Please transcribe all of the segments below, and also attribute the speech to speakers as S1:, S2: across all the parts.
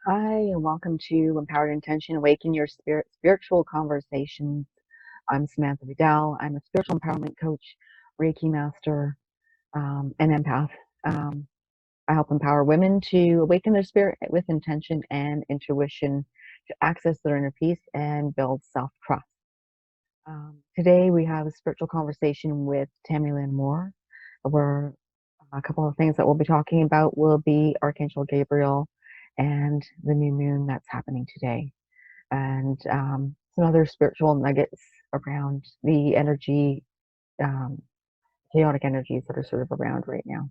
S1: Hi, and welcome to Empowered Intention, Awaken Your Spirit, Spiritual Conversations. I'm Samantha Vidal. I'm a spiritual empowerment coach, Reiki master, and empath. I help empower women to awaken their spirit with intention and intuition to access their inner peace and build self-trust. Today we have a spiritual conversation with Tammy Lynn Moore, where a couple of things that we'll be talking about will be Archangel Gabriel and the new moon that's happening today, and some other spiritual nuggets around the energy, um, chaotic energies that are sort of around right now.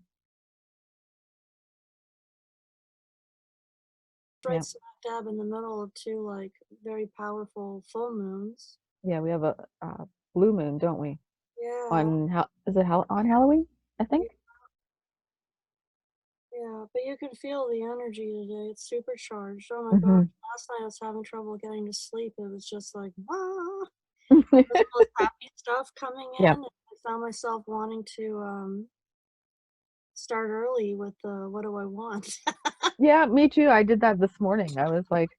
S2: Right
S1: Yeah,
S2: smack dab in the middle of two very powerful full moons.
S1: yeah, we have a blue moon, don't we?
S2: Yeah,
S1: On is it on Halloween? I
S2: yeah,
S1: think.
S2: yeah. But you can feel the energy today. It's supercharged. Oh my gosh.
S1: Hmm.
S2: Last night I was having trouble getting to sleep. It was just like, ah. There's all this happy stuff coming in.
S1: Yeah,
S2: And I found myself wanting to start early with the what do I want?
S1: yeah, me too. I did that this morning. I was like,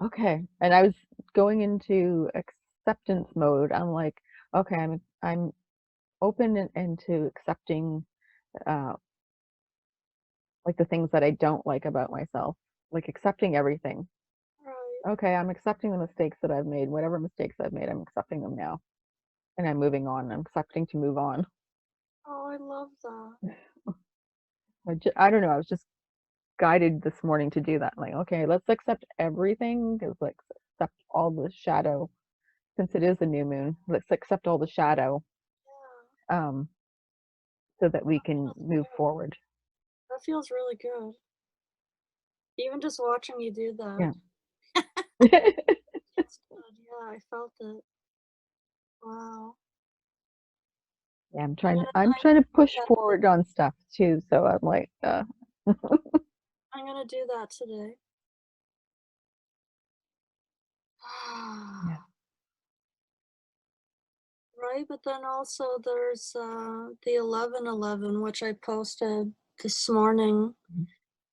S1: okay, and I was going into acceptance mode. I'm like, okay, I'm open and to accepting uh like the things that I don't like about myself, like accepting everything.
S2: Right.
S1: Okay, I'm accepting the mistakes that I've made. Whatever mistakes I've made, I'm accepting them now, and I'm moving on. I'm accepting to move on.
S2: Oh, I love that.
S1: I don't know. I was just guided this morning to do that. Like, okay, let's accept everything, because like accept all the shadow, since it is a new moon. Let's accept all the shadow,
S2: Yeah.
S1: um, so that we
S2: That
S1: can
S2: feels
S1: move
S2: good.
S1: forward.
S2: That feels really good. Even just watching you do
S1: Yeah.
S2: that. Feels good. Yeah, I felt it. Wow.
S1: Yeah, I'm
S2: I'm
S1: trying to
S2: gonna do
S1: push
S2: that
S1: forward on stuff too. So I'm like,
S2: I'm gonna do that today.
S1: yeah.
S2: Right, but then also there's the 11:11, which I posted this morning.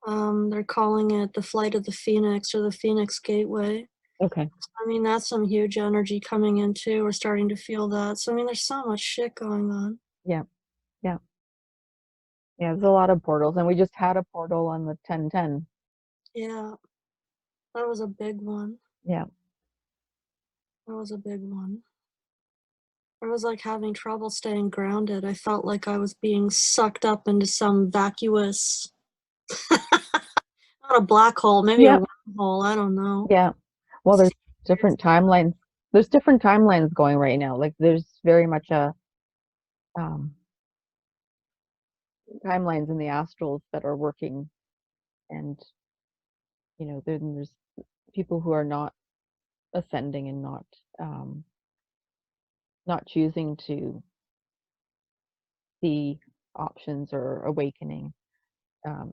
S2: They're calling it the flight of the Phoenix or the Phoenix Gateway.
S1: Okay.
S2: I mean, that's some huge energy coming in too. We're starting to feel that. So I mean, there's so much shit going on.
S1: Yeah. Yeah. Yeah. There's a lot of portals, and we just had a portal on the 1010.
S2: Yeah, that was a big one.
S1: Yeah.
S2: That was a big one. I was like having trouble staying grounded. I felt like I was being sucked up into some vacuous, not a black hole, maybe a
S1: Yeah.
S2: wormhole. I don't know.
S1: Yeah. Well, there's different timelines. There's different timelines going right now. Like there's very much a um timelines in the astrals that are working, and then there's people who are not ascending and um not choosing to see options or awakening.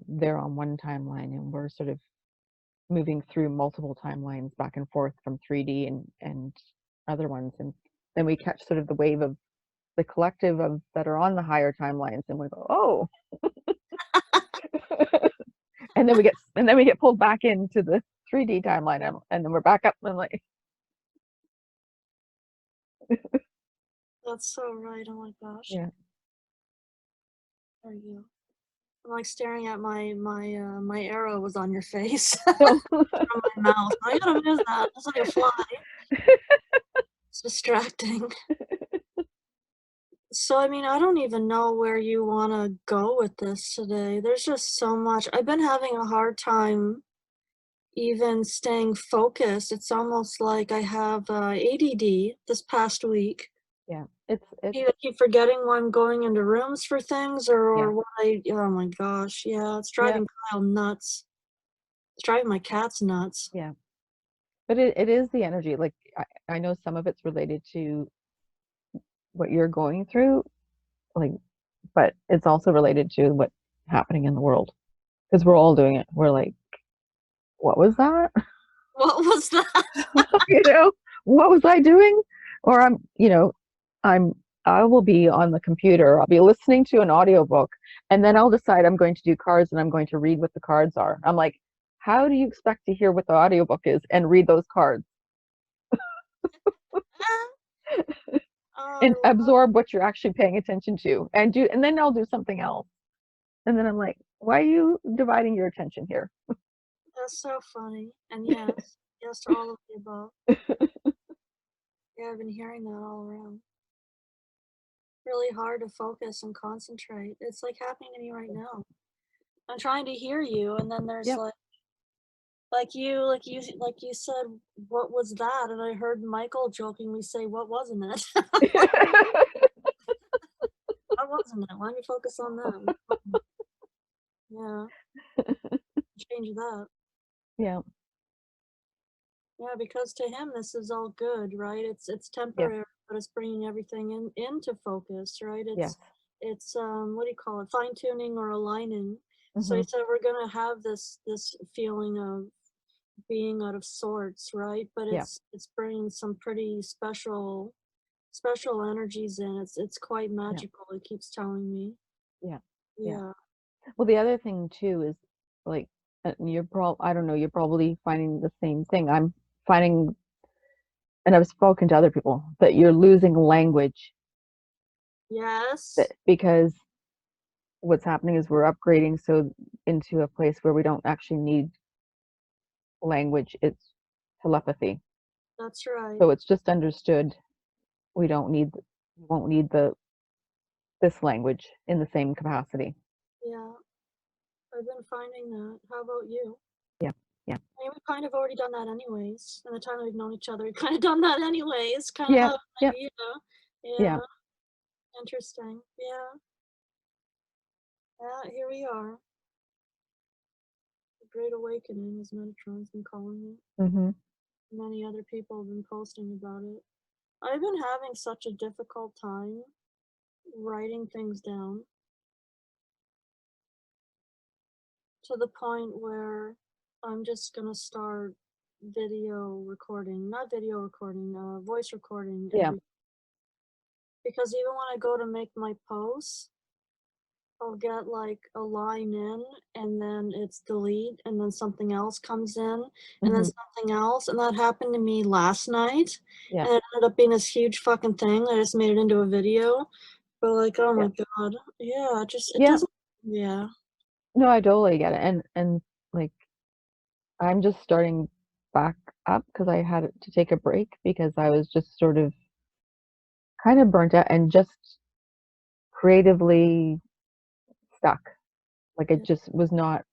S1: They're on one timeline, and we're sort of moving through multiple timelines back and forth from 3D and other ones, and then we catch sort of the wave of the collective of that are on the higher timelines, and we go, oh. and then we get pulled back into the 3D timeline, and then we're back up and like,
S2: That's so right. Oh my gosh.
S1: yeah.
S2: There you go. I'm like staring at my arrow was on your face
S1: So
S2: from my mouth. I gotta move that. It's like a fly. It's distracting. So I mean, I don't even know where you wanna go with this today. There's just so much. I've been having a hard time even staying focused. It's almost like I have ADD this past week.
S1: yeah, it's
S2: I keep forgetting when I'm going into rooms for things
S1: yeah,
S2: or what oh my gosh, yeah, it's
S1: yeah,
S2: driving Kyle nuts. It's driving my cats nuts.
S1: yeah. But it is the energy. Like I know some of it's related to what you're going through, like, but it's also related to what's happening in the world, because we're all doing it. We're like, what was that?
S2: What was that?
S1: you know, what was I doing? Or I'm I will be on the computer, I'll be listening to an audiobook, and then I'll decide I'm going to do cards and I'm going to read what the cards are. I'm like, how do you expect to hear what the audiobook is and read those cards and
S2: Oh,
S1: absorb what you're actually paying attention to and then I'll do something else. And then I'm like, why are you dividing your attention here?
S2: that's so funny. And yes, yes to all of the above. Yeah, I've been hearing that all around. Really hard to focus and concentrate. It's like happening to me right now. I'm trying to hear you, and then there's
S1: Yep.
S2: like you said, what was that? And I heard Michael jokingly say, "What wasn't it? What wasn't it? Why don't you focus on that?" Yeah, change that.
S1: Yeah.
S2: Yeah, because to him this is all good, right? It's
S1: Yes.
S2: temporary, but it's bringing everything into focus, right?
S1: Yes.
S2: It's what do you call it? Fine tuning or aligning. So he
S1: Hmm.
S2: said we're gonna have this feeling of being out of sorts, right? But
S1: Yeah.
S2: it's bringing some pretty special energies in. It's quite
S1: Yeah.
S2: magical. It keeps telling me.
S1: Yeah. Yeah.
S2: Yeah.
S1: Well, the other thing too is like, I don't know, you're probably finding the same thing. I'm finding, and I've spoken to other people, that you're losing language
S2: Yes.
S1: because what's happening is we're upgrading so into a place where we don't actually need language. It's telepathy.
S2: That's right.
S1: So it's just understood. We won't need this language in the same capacity.
S2: Yeah. I've been finding that. How about you?
S1: Yeah. Yeah.
S2: I mean, we've kind of already done that anyways. In the time that we've known each other, we've kind of done that anyways. Kind of
S1: Yeah.
S2: have an
S1: Yeah.
S2: idea.
S1: Yeah.
S2: Yeah. Interesting. Yeah. Yeah. Here we are. The Great Awakening, as Metatron's been calling it.
S1: Hmm.
S2: Many other people have been posting about it. I've been having such a difficult time writing things down to the point where I'm just gonna start voice recording
S1: Yeah.
S2: because even when I go to make my posts, I'll get like a line in and then it's delete and then something else comes in and then
S1: Hmm.
S2: something else. And that happened to me last night.
S1: Yeah.
S2: And it ended up being this huge fucking thing. I just made it into a video. But like, oh
S1: Yeah.
S2: my God. Yeah, it
S1: Yeah.
S2: doesn't, yeah.
S1: No, I totally get it. And like, I'm just starting back up because I had to take a break because I was just sort of kind of burnt out and just creatively stuck. Like it
S2: Yeah,
S1: just was not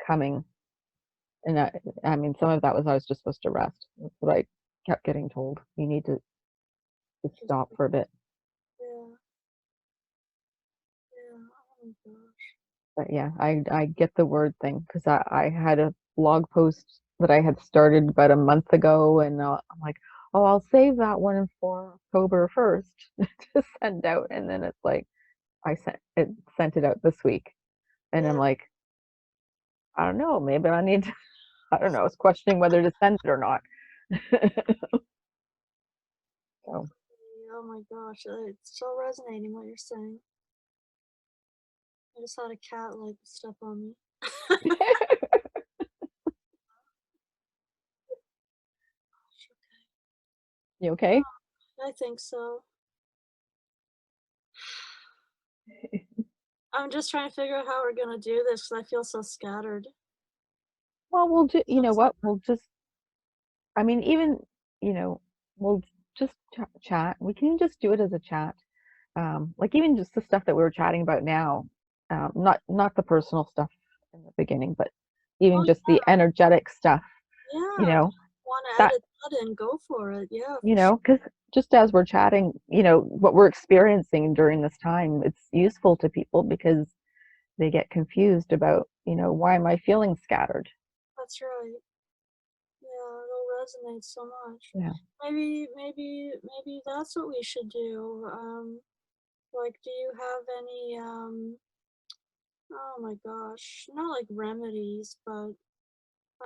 S1: coming. And I mean, some of that was I was just supposed to rest. That's what I kept getting told. You need to just
S2: just,
S1: stop for a bit.
S2: yeah, yeah. Oh my gosh.
S1: But yeah, I get the word thing because I had a blog post that I had started about a month ago, and I'm like, oh, I'll save that one for October 1st to send out, and then it's like sent it out this week, and I'm
S2: Yeah.
S1: like, I don't know, maybe I need to, I don't know, I was questioning whether to send it or not. So
S2: Oh my gosh. It's so resonating what you're saying. I just had a cat like step on me.
S1: you okay?
S2: I think so. I'm just trying to figure out how we're gonna do this because I feel so scattered.
S1: Well, you know
S2: So
S1: what? We'll just, I mean, even, you know, we'll just chat. We can just do it as a chat. Like even just the stuff that we were chatting about now, not the personal stuff in the beginning, but even
S2: oh
S1: just the energetic stuff, you
S2: yeah, if
S1: know,
S2: you wanna
S1: that,
S2: edit that in, go for it. Yeah,
S1: you
S2: for
S1: know,
S2: sure.
S1: because just as we're chatting, you know, what we're experiencing during this time, it's useful to people because they get confused about, you know, why am I feeling scattered?
S2: That's right. Yeah, it'll resonate so much.
S1: Yeah.
S2: Maybe that's what we should do. Like, do you have any oh my gosh, not like remedies, but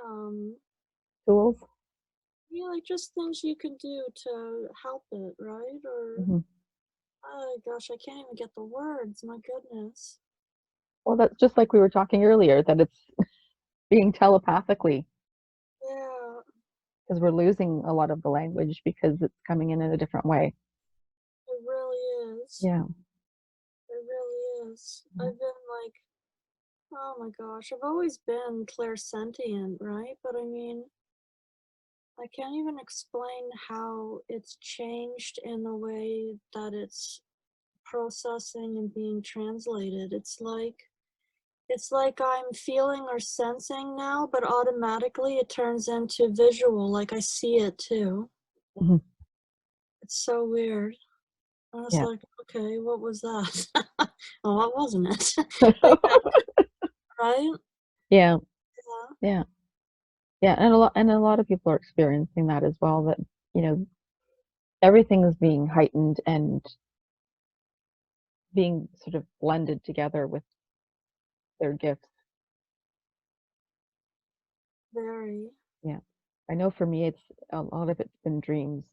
S2: um,
S1: Tools.
S2: yeah, like just things you can do to help it, right? Or
S1: Hmm.
S2: oh gosh, I can't even get the words. My goodness.
S1: Well, that's just like we were talking earlier, that being telepathically,
S2: Yeah,
S1: because we're losing a lot of the language because it's coming in a different way.
S2: it really is.
S1: Yeah.
S2: It really is.
S1: Yeah.
S2: I've been like, oh my gosh, I've always been clairsentient, right? But I mean, I can't even explain how it's changed in the way that it's processing and being translated. It's like I'm feeling or sensing now, but automatically it turns into visual, like I see it too.
S1: Mhm.
S2: It's so weird. I was
S1: Yeah.
S2: like, okay, what was that? Oh, what wasn't it? Like that, right?
S1: Yeah.
S2: Yeah,
S1: Yeah. Yeah. And a lot of people are experiencing that as well, that, you know, everything is being heightened and being sort of blended together with their gifts.
S2: very.
S1: Yeah. I know for me, it's a lot of it's been dreams,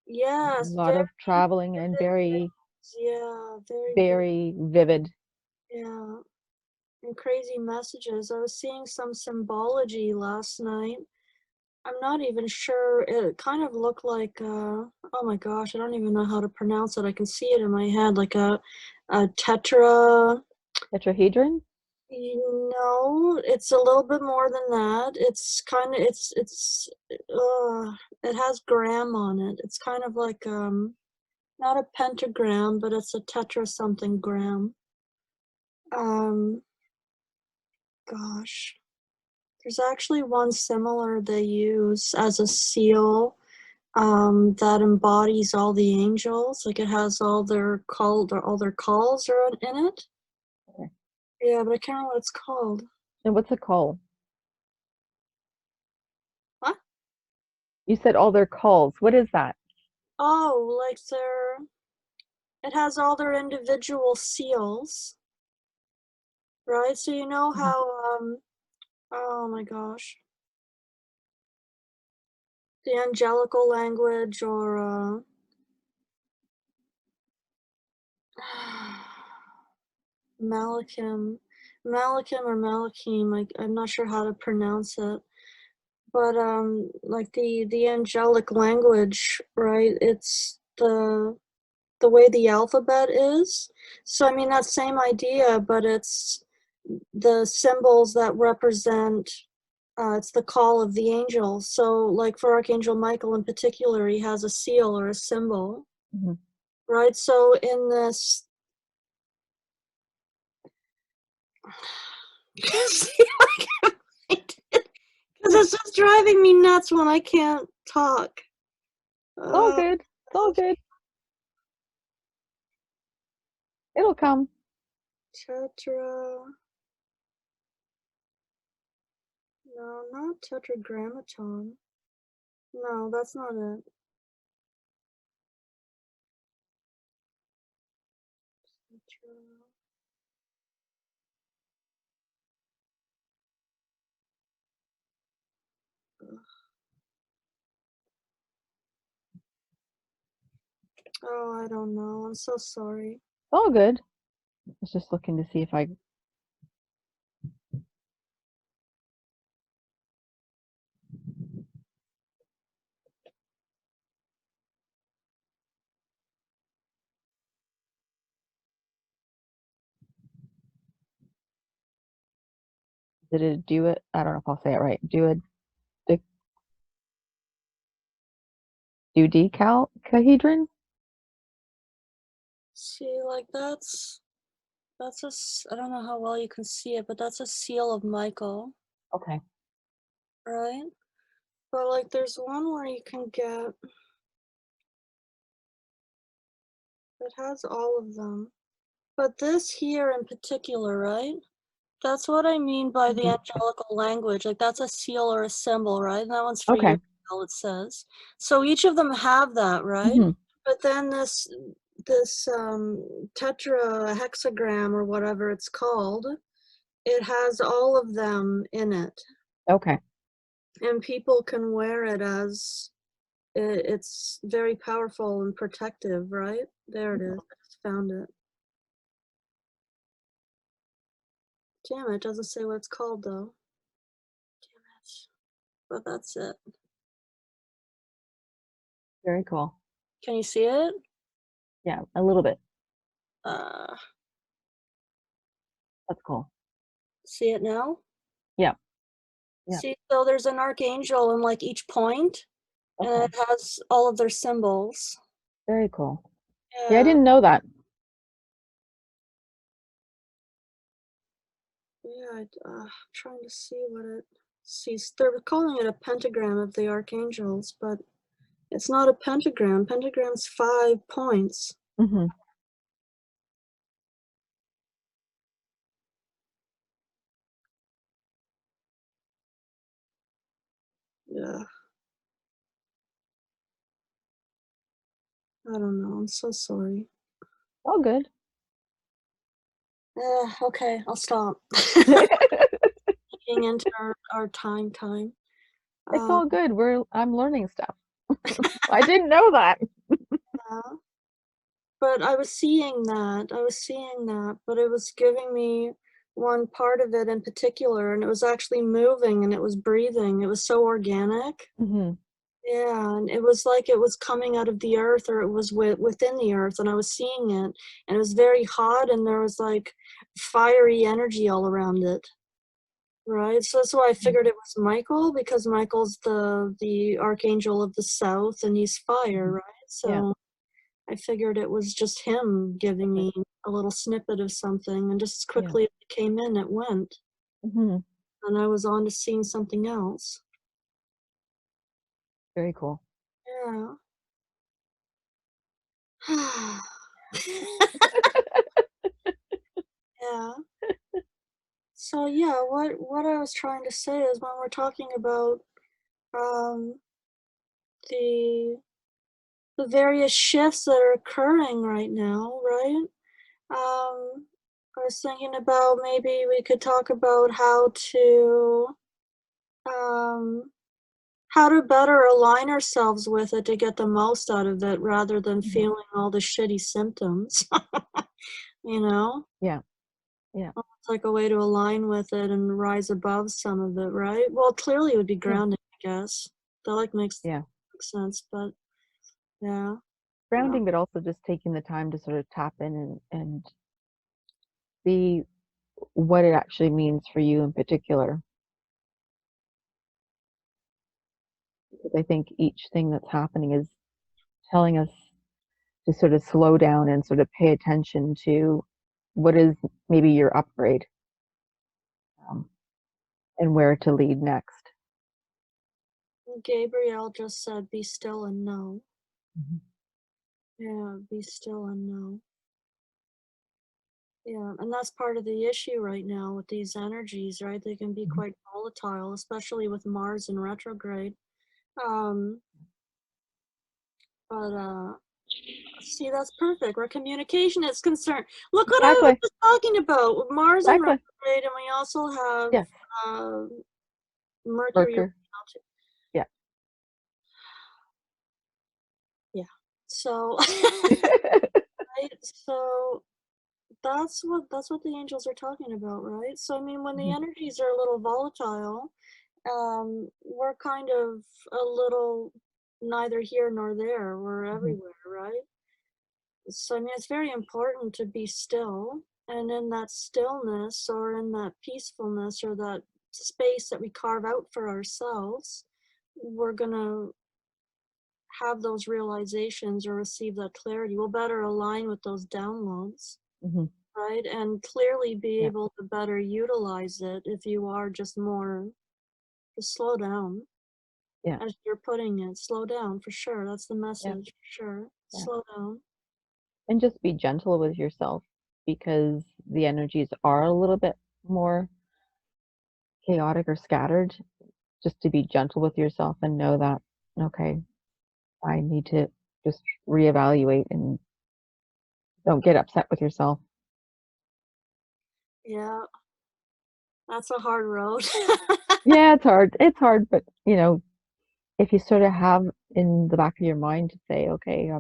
S1: a
S2: Yes,
S1: lot
S2: very
S1: of traveling and
S2: vivid
S1: very,
S2: dreams. Yeah, very vivid.
S1: very vivid.
S2: Yeah, and crazy messages. I was seeing some symbology last night. I'm not even sure. It kind of looked like, oh my gosh, I don't even know how to pronounce it. I can see it in my head, like a tetra.
S1: Tetrahedron?
S2: No, it's a little bit more than that. It's kind of, it has gram on it. It's kind of like, not a pentagram, but it's a tetra something gram. Um, gosh. There's actually one similar they use as a seal, that embodies all the angels. Like it has all their calls are in it.
S1: Okay.
S2: Yeah, but I can't remember what it's called.
S1: And what's it called?
S2: What?
S1: You said all their calls. What is that?
S2: Oh, like it has all their individual seals, right? So you know
S1: Mhm.
S2: how, oh my gosh, the angelical language or, Malachim, Malachim or Malachim, I'm not sure how to pronounce it, but like the angelic language, right? It's the way the alphabet is. So I mean that same idea, but it's the symbols that represent. It's the call of the angels. So, like for Archangel Michael in particular, he has a seal or a symbol,
S1: Mhm.
S2: right? So in this, because it's just driving me nuts when I can't talk.
S1: It's all
S2: Uh,
S1: good. It's all good. It'll come.
S2: tetra. No, not tetragrammaton. No, that's not it. Tetra. Oh, I don't know. I'm so sorry.
S1: It's all good. I was just looking to see if I did it do it. I don't know if I'll say it right. Dodecahedron?
S2: See, like I don't know how well you can see it, but that's a seal of Michael,
S1: Okay.
S2: right? But like there's one where you can get, it has all of them. But this here in particular, right? That's what I mean by the
S1: Mhm.
S2: angelical language. Like that's a seal or a symbol, right? And that one's for you,
S1: Okay.
S2: it says. So each of them have that, right?
S1: Hmm.
S2: But then this tetrahexagram or whatever it's called, it has all of them in it.
S1: Okay.
S2: And people can wear it as it's very powerful and protective, right? There it is. I just found it. Damn, it doesn't say what it's called though. Damn it. But that's it.
S1: Very cool.
S2: Can you see it?
S1: Yeah, a little bit.
S2: Uh,
S1: That's cool.
S2: see it now?
S1: Yeah. Yeah.
S2: See, so there's an archangel in like each point, and
S1: Okay.
S2: it has all of their symbols.
S1: Very cool. Yeah, I
S2: Yeah,
S1: didn't know that.
S2: yeah. I'm trying to see what it sees. They're calling it a pentagram of the archangels, but it's not a pentagram. Pentagram's 5 points.
S1: Hmm.
S2: Yeah, I don't know. I'm so sorry.
S1: All good.
S2: Okay, I'll stop. Getting into our time.
S1: It's
S2: Uh,
S1: all good. I'm learning stuff. I didn't know that.
S2: yeah. But I was seeing that, but it was giving me one part of it in particular, and it was actually moving and it was breathing. It was so organic.
S1: Hmm.
S2: Yeah, and it was like it was coming out of the earth or it was within the earth, and I was seeing it, and it was very hot, and there was like fiery energy all around it. Right, so that's why I figured it was Michael, because Michael's the archangel of the south, and he's fire,
S1: Hmm.
S2: right?
S1: Yeah.
S2: So I figured it was just him giving
S1: Okay.
S2: me a little snippet of something, and just as
S1: Yeah.
S2: quickly as it came in, it went,
S1: Hmm.
S2: and I was on to seeing something else.
S1: Very cool.
S2: Yeah. Yeah. So yeah, what I was trying to say is when we're talking about um the the various shifts that are occurring right now, right? I was thinking about maybe we could talk about um how to better align ourselves with it to get the most out of it rather than
S1: Hmm.
S2: feeling all the shitty symptoms. You know?
S1: Yeah. Yeah.
S2: It's like a way to align with it and rise above some of it, right? Well, clearly it would be
S1: Yeah.
S2: grounding, I guess. That like
S1: Yeah.
S2: makes sense, but yeah. Uh,
S1: Grounding, but also just taking the time to sort of tap in and see what it actually means for you in particular. Because I think each thing that's happening is telling us to sort of slow down and sort of pay attention to what is maybe your upgrade, um, and where to lead next.
S2: Gabriel just said, be still and know.
S1: Mhm.
S2: Yeah, be still and know. Yeah, and that's part of the issue right now with these energies, right? They can be
S1: Mhm.
S2: quite volatile, especially with Mars in retrograde. Um, but see, that's perfect where communication is concerned. Look what I was
S1: Exactly.
S2: just talking about with Mars in
S1: Exactly.
S2: retrograde, and we also have
S1: Yes.
S2: uh, Mercury.
S1: Worker. Yeah.
S2: Yeah. So, right. So that's what the angels are talking about, right? So I mean, when the
S1: Mhm.
S2: energies are a little volatile, we're kind of a little neither here nor there. We're
S1: Mhm.
S2: everywhere, right? So I mean, it's very important to be still, and in that stillness, or in that peacefulness, or that space that we carve out for ourselves, we're gonna have those realizations or receive that clarity. We'll better align with those downloads,
S1: Mhm.
S2: right? And clearly be
S1: Yeah.
S2: able to better utilize it if you are just slow down,
S1: Yeah.
S2: as you're putting it. Slow down for sure. That's the
S1: Yeah.
S2: message for sure.
S1: Yeah.
S2: Slow down.
S1: And just be gentle with yourself because the energies are a little bit more chaotic or scattered. Just to be gentle with yourself and know that, okay, I need to just reevaluate and don't get upset with yourself.
S2: Yeah, that's a hard road.
S1: Yeah, it's hard. It's hard, but if you sort of have in the back of your mind to say, okay,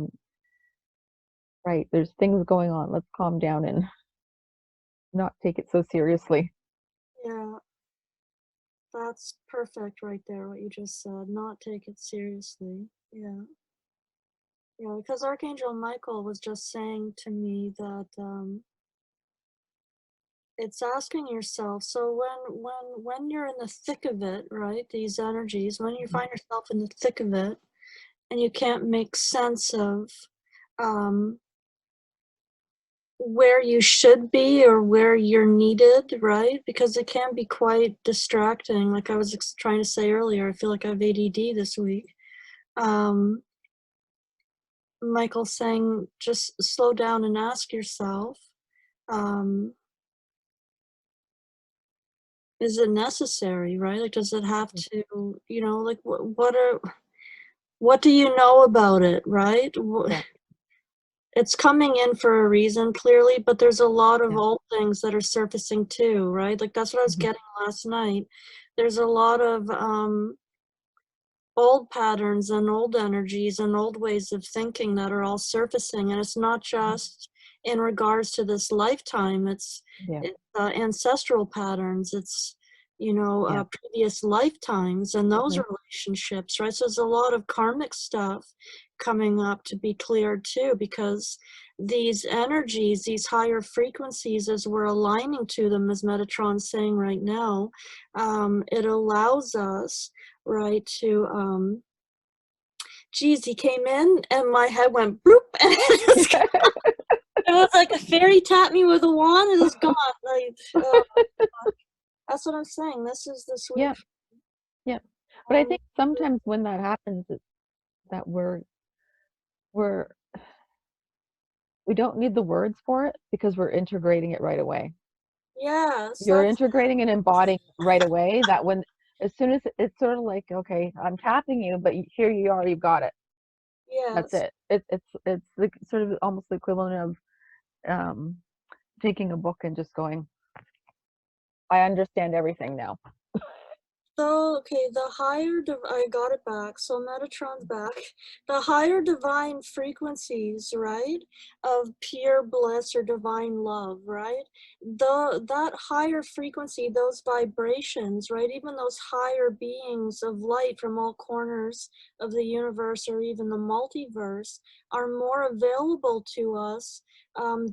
S1: right, there's things going on. Let's calm down and not take it so seriously.
S2: That's perfect right there, what you just said. Not take it seriously. Yeah. Yeah, because Archangel Michael was just saying to me that it's asking yourself, so when you're in the thick of it, right, these energies, when you find yourself in the thick of it and you can't make sense of um where you should be or where you're needed, right? Because it can be quite distracting. Like I was trying to say earlier, I feel like I have ADD this week. Um, Michael saying, just slow down and ask yourself, um, is it necessary, right? Like, does it have to, like, what do you know about it, right?
S1: Yeah.
S2: It's coming in for a reason, clearly, but there's a lot of
S1: Yeah.
S2: old things that are surfacing too, right? Like that's what I was getting last night. There's a lot of old patterns and old energies and old ways of thinking that are all surfacing, and it's not just in regards to this lifetime. It's
S1: Yeah.
S2: ancestral patterns. It's
S1: Yeah.
S2: previous lifetimes and those relationships, right? So there's a lot of karmic stuff coming up to be cleared too, because these energies, these higher frequencies, as we're aligning to them, as Metatron's saying right now, it allows us, right, to geez, he came in and my head went bloop and it was like a fairy tapped me with a wand and it's gone. Like, oh my gosh. That's what I'm saying. This is this week.
S1: Yeah. Yeah. But I think sometimes when that happens, it's that we're we don't need the words for it because we're integrating it right away.
S2: Yes,
S1: You're
S2: that's
S1: integrating and embodying right away that when as soon as it's sort of like, okay, I'm tapping you, but here you are, you've got it. That's
S2: yes.
S1: it. It's the sort of almost the equivalent of taking a book and just going, I understand everything now.
S2: So, okay, I got it back. So Metatron's back. The higher divine frequencies, right, of pure bliss or divine love, right? That higher frequency, those vibrations, right, even those higher beings of light from all corners of the universe or even the multiverse are more available to us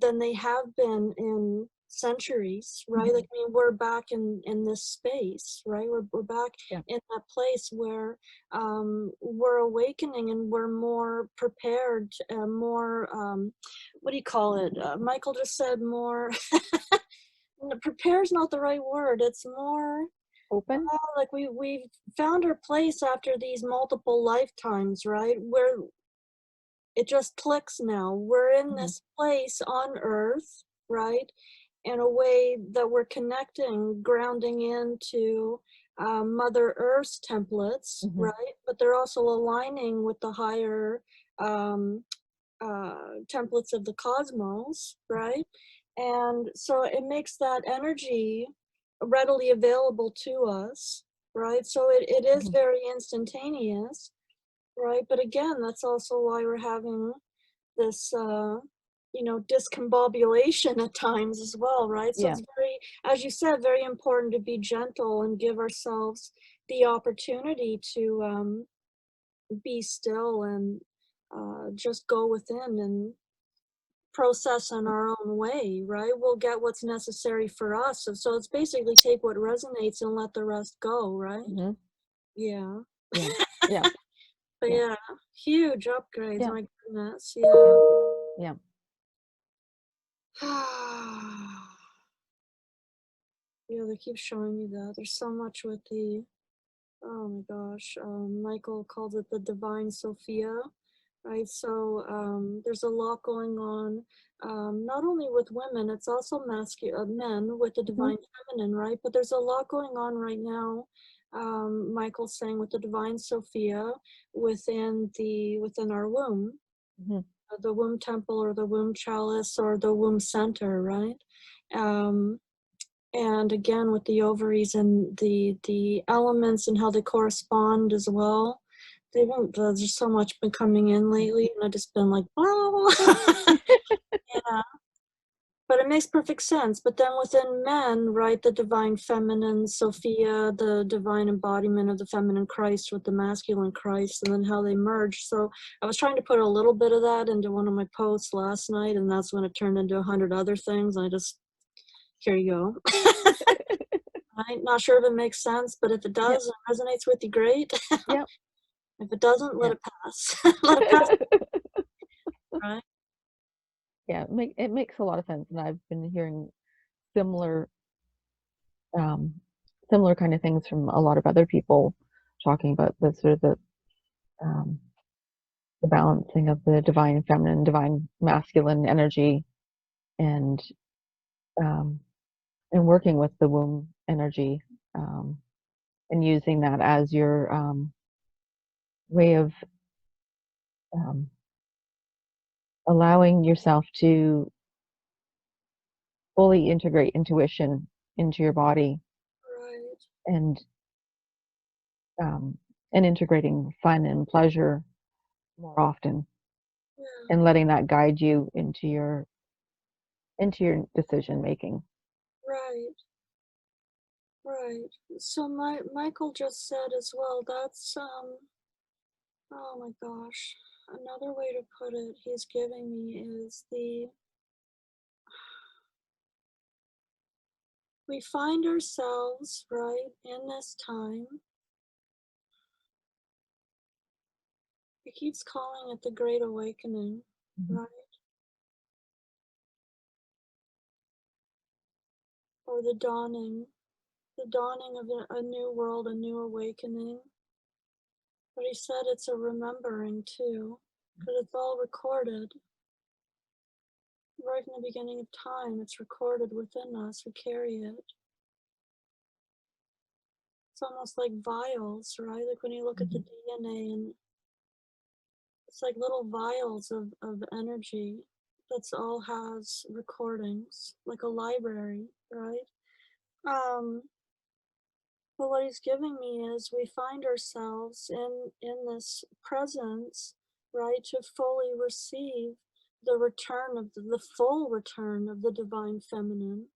S2: than they have been in centuries, right? Like, I mean, we're back in this space, right? We're back
S1: Yeah.
S2: in that place where we're awakening and we're more prepared, more what do you call it? Michael just said more. Prepare is not the right word. It's more
S1: Open.
S2: like we've found our place after these multiple lifetimes, right? Where it just clicks now. We're in this place on Earth, right? In a way that we're connecting, grounding into Mother Earth's templates, right? But they're also aligning with the higher templates of the cosmos, right? And so it makes that energy readily available to us, right? So it is very instantaneous, right? But again, that's also why we're having this discombobulation at times as well, right? So
S1: Yeah.
S2: it's very, as you said, very important to be gentle and give ourselves the opportunity to be still and just go within and process in our own way, right? We'll get what's necessary for us. So it's basically take what resonates and let the rest go, right? Yeah.
S1: Yeah. Yeah.
S2: But
S1: Yeah.
S2: yeah, huge upgrades,
S1: Yeah.
S2: my goodness. Yeah.
S1: Yeah.
S2: Yeah, they keep showing me that. There's so much with the, oh my gosh, Michael called it the Divine Sophia, right? So there's a lot going on, not only with women, it's also men with the Divine Feminine, right? But there's a lot going on right now, Michael's saying, with the Divine Sophia within our womb, the womb temple or the womb chalice or the womb center, right? And again with the ovaries and the elements and how they correspond as well. There's so much been coming in lately and I've just been like, oh. Yeah. But it makes perfect sense. But then within men, right, the divine feminine, Sophia, the divine embodiment of the feminine Christ with the masculine Christ, and then how they merge. So I was trying to put a little bit of that into one of my posts last night, and that's when it turned into 100 other things. I just, here you go. I'm not sure if it makes sense, but if it does,
S1: Yep.
S2: it resonates with you, great.
S1: Yep.
S2: If it doesn't, let
S1: Yep.
S2: it pass. Let it pass, right?
S1: Yeah, it makes a lot of sense, and I've been hearing similar um, similar kind of things from a lot of other people talking about the sort of um, the balancing of the divine feminine, divine masculine energy, and um, and working with the womb energy, um, and using that as your way of um, allowing yourself to fully integrate intuition into your body,
S2: Right.
S1: and um, and integrating fun and pleasure more often,
S2: Yeah.
S1: and letting that guide you into your decision making.
S2: Right. Right. So Michael just said as well, that's oh my gosh. Another way to put it he's giving me is we find ourselves, right, in this time. He keeps calling it the Great Awakening,
S1: Mhm.
S2: right? Or the dawning of a new world, a new awakening. But he said it's a remembering too, because it's all recorded. Right from the beginning of time, it's recorded within us. We carry it. It's almost like vials, right? Like when you look at the
S1: Mhm.
S2: DNA, and it's like little vials of energy that's all has recordings, like a library, right? Um, but what he's giving me is we find ourselves in this presence, right, to fully receive the return of the full return of the divine feminine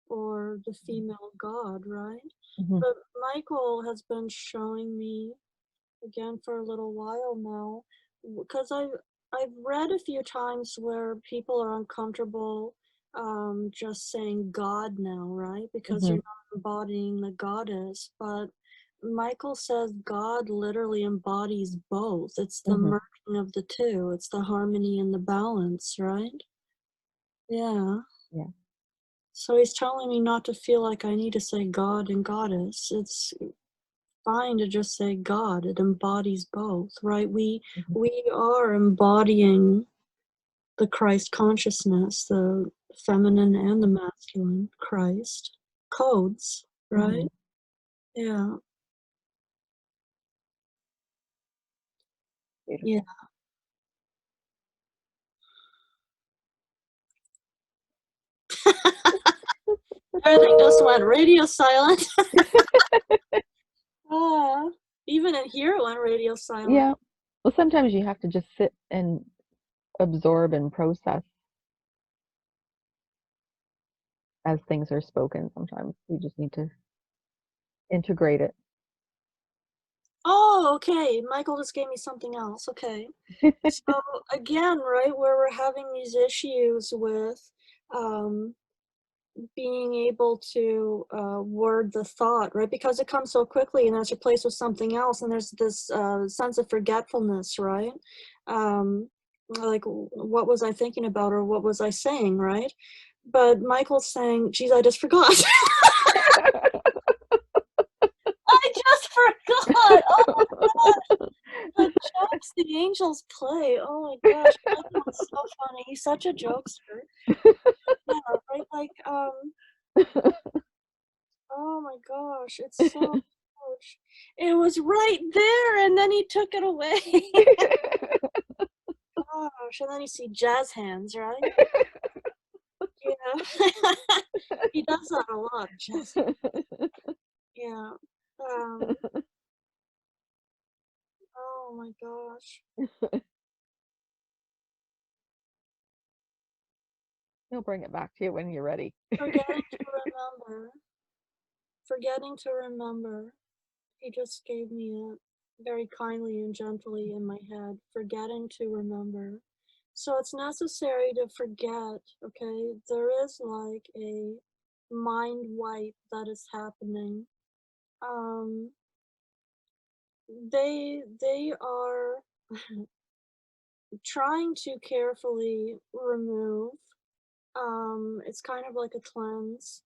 S2: or the female god, right?
S1: Mhm.
S2: But Michael has been showing me again for a little while now, because I've read a few times where people are uncomfortable just saying God now, right? Because you're
S1: Mhm.
S2: not embodying the goddess. But Michael says God literally embodies both. It's the
S1: Mhm.
S2: merging of the two. It's the harmony and the balance, right? Yeah.
S1: Yeah.
S2: So he's telling me not to feel like I need to say God and goddess. It's fine to just say God. It embodies both, right?
S1: Mhm.
S2: We are embodying the Christ consciousness, the feminine and the masculine Christ codes, right?
S1: Mhm.
S2: Yeah. Yeah.
S1: Beautiful.
S2: Everything just went radio silent. Ah, even in here it went radio silent.
S1: Yeah. Well, sometimes you have to just sit and absorb and process as things are spoken. Sometimes you just need to integrate it.
S2: Oh, okay. Michael just gave me something else. Okay. So again, right, where we're having these issues with um, being able to word the thought, right? Because it comes so quickly and it's replaced with something else, and there's this sense of forgetfulness, right? Like, what was I thinking about, or what was I saying, right? But Michael's saying, geez, I just forgot. I just forgot. Oh my gosh. The jokes the angels play. Oh my gosh. Michael's so funny. He's such a jokester. Yeah, right? Like, oh my gosh, it's so ouch. It was right there, and then he took it away. Gosh, and then you see jazz hands, right? Yeah. He does that a lot, jazz. Yeah. Um, oh my gosh.
S1: No, I'll bring it back to you when you're ready.
S2: Forgetting to remember. Forgetting to remember. He just gave me it very kindly and gently in my head. Forgetting to remember. So it's necessary to forget, okay? There is like a mind wipe that is happening. They are trying to carefully remove. It's kind of like a cleanse.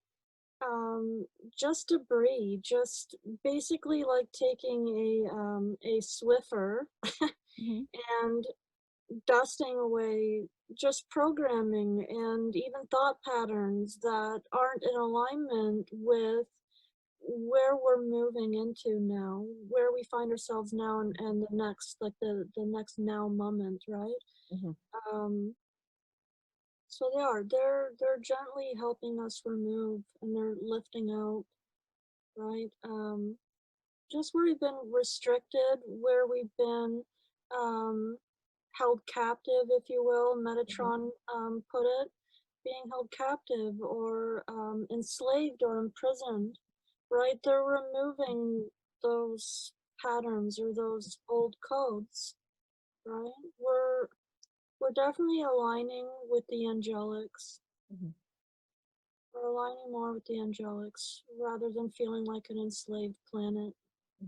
S2: Just debris, just basically like taking a Swiffer and dusting away just programming and even thought patterns that aren't in alignment with where we're moving into now, where we find ourselves now, and the next, like the next now moment, right? Um, so they're gently helping us remove, and they're lifting out, right? Just where we've been restricted, where we've been held captive, if you will. Metatron put it, being held captive or enslaved or imprisoned, right? They're removing those patterns or those old codes, right? We're definitely aligning with the angelics. We're aligning more with the angelics rather than feeling like an enslaved planet,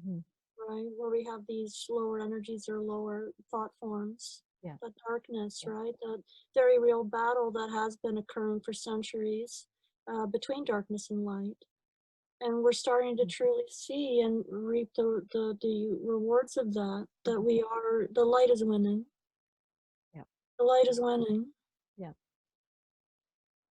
S2: right? Where we have these lower energies or lower thought forms. The darkness, right? The very real battle that has been occurring for centuries between darkness and light. And we're starting to truly see and reap the rewards of that, that we are, the light is winning. The light is winning.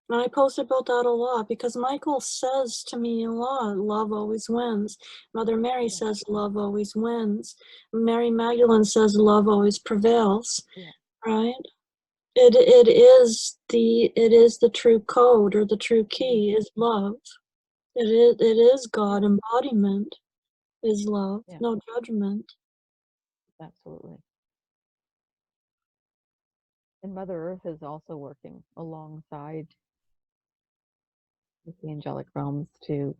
S2: And I post about that a lot because Michael says to me a lot, love always wins. Mother Mary says love always wins. Mary Magdalene says love always prevails, right? It is the true code, or the true key is love. It is God embodiment is love, no judgment.
S1: Absolutely. And Mother Earth is also working alongside with the angelic realms to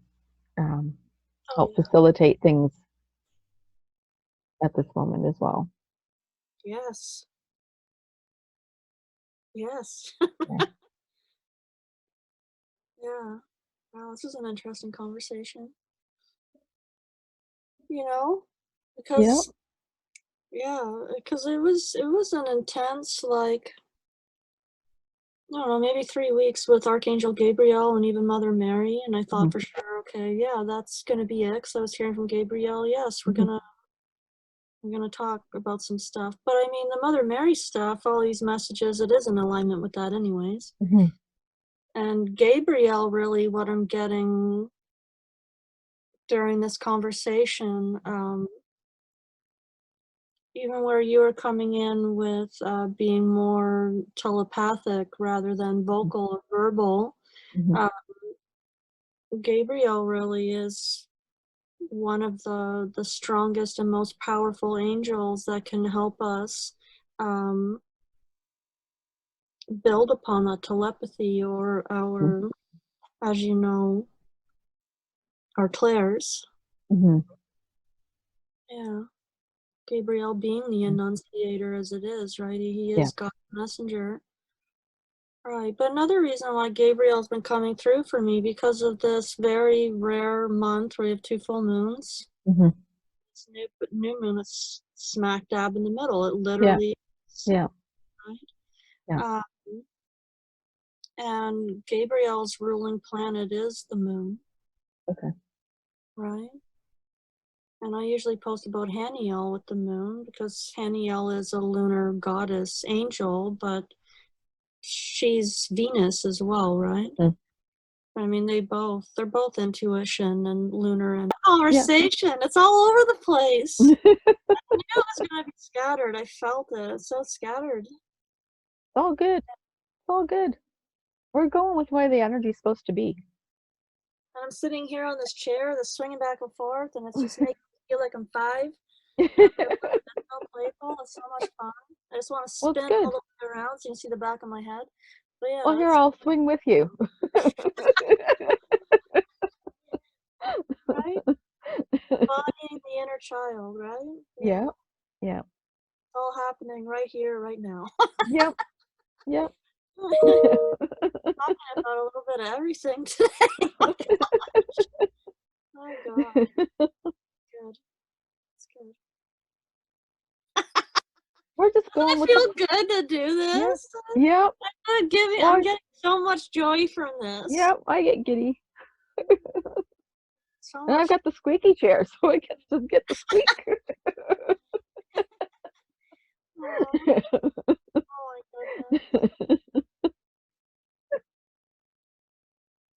S1: help facilitate things at this moment as well.
S2: Yes. Yes. Yeah. Wow, this is an interesting conversation. You know, because because it was an intense, like, I don't know, maybe 3 weeks with Archangel Gabriel and even Mother Mary, and I thought for sure, okay, yeah, that's gonna be it. Because I was hearing from Gabriel, yes, we're gonna talk about some stuff. But I mean, the Mother Mary stuff, all these messages, it is in alignment with that, anyways. And Gabriel, really, what I'm getting during this conversation, even where you were coming in with being more telepathic rather than vocal or verbal, Gabriel really is one of the strongest and most powerful angels that can help us build upon that telepathy, or our, as you know, our clairs. Yeah. Gabriel being the annunciator as it is, right? He is God's messenger. Right. But another reason why Gabriel's been coming through for me, because of this very rare month where we have 2 full moons. This new moon is smack dab in the middle. It literally is. Right? And Gabriel's ruling planet is the moon. Right? And I usually post about Haniel with the moon, because Haniel is a lunar goddess angel, but she's Venus as well, right? I mean, they're both intuition and lunar and conversation. It's all over the place. I knew it was going to be scattered. I felt it. It's so scattered.
S1: It's all good. It's all good. We're going with where the energy's supposed to be.
S2: And I'm sitting here on this chair that's swinging back and forth, and it's just making me feel like I'm 5. It's so playful. It's so much fun. I just want to spin all the way around so you can see the back of my head. But yeah,
S1: Well, here, I'll swing with you.
S2: right? Embodying the inner child, right? Yeah.
S1: Yep. Yep.
S2: It's all happening right here, right now.
S1: Yep. Yep.
S2: Talking about a little bit of everything today. My gosh. My God. Good. It's good.
S1: We're just
S2: Doesn't
S1: going
S2: it
S1: with the
S2: feel good to do
S1: yeah.
S2: this?
S1: Yep.
S2: I'm
S1: Well,
S2: getting so much joy from this.
S1: yep. I get giddy,
S2: So
S1: and I've
S2: much.
S1: got the squeaky chair, so I get the squeak.
S2: Oh, oh my goodness.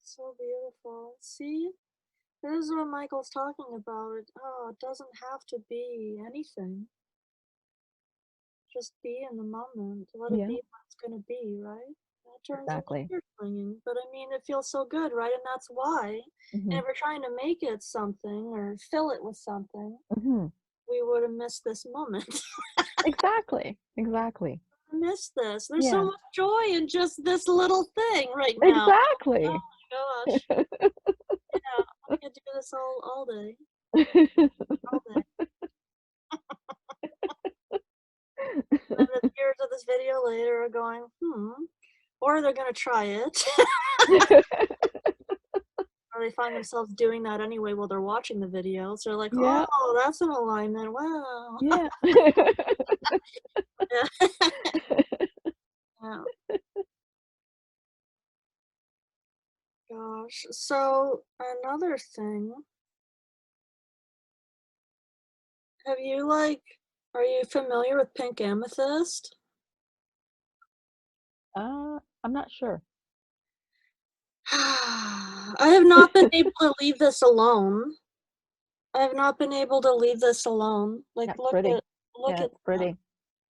S2: So beautiful. See? This is what Michael's talking about. It doesn't have to be anything. Just be in the moment. Let it
S1: Yeah.
S2: be what it's gonna be, right? That turns into
S1: Exactly.
S2: ear clinging. But I mean, it feels so good, right? And that's why. And
S1: Mhm.
S2: if we're trying to make it something or fill it with something,
S1: Mhm.
S2: we would have missed this moment.
S1: Exactly. Exactly.
S2: Miss this. There's so
S1: Yeah.
S2: much joy in just this little thing right now. Oh
S1: Exactly.
S2: my gosh. Yeah, I could do this all day. All day. And then the viewers of this video later are going, or they're gonna try it. Or they find themselves doing that anyway while they're watching the video. So they're like,
S1: Yeah.
S2: oh, that's an alignment. Wow.
S1: Yeah.
S2: Yeah. Yeah. Gosh. So another thing, are you familiar with pink amethyst?
S1: I'm not sure.
S2: I have not been able to leave this alone. I have not been able to leave this alone. Like,
S1: That's pretty.
S2: look
S1: Yeah,
S2: at
S1: it's
S2: that,
S1: pretty.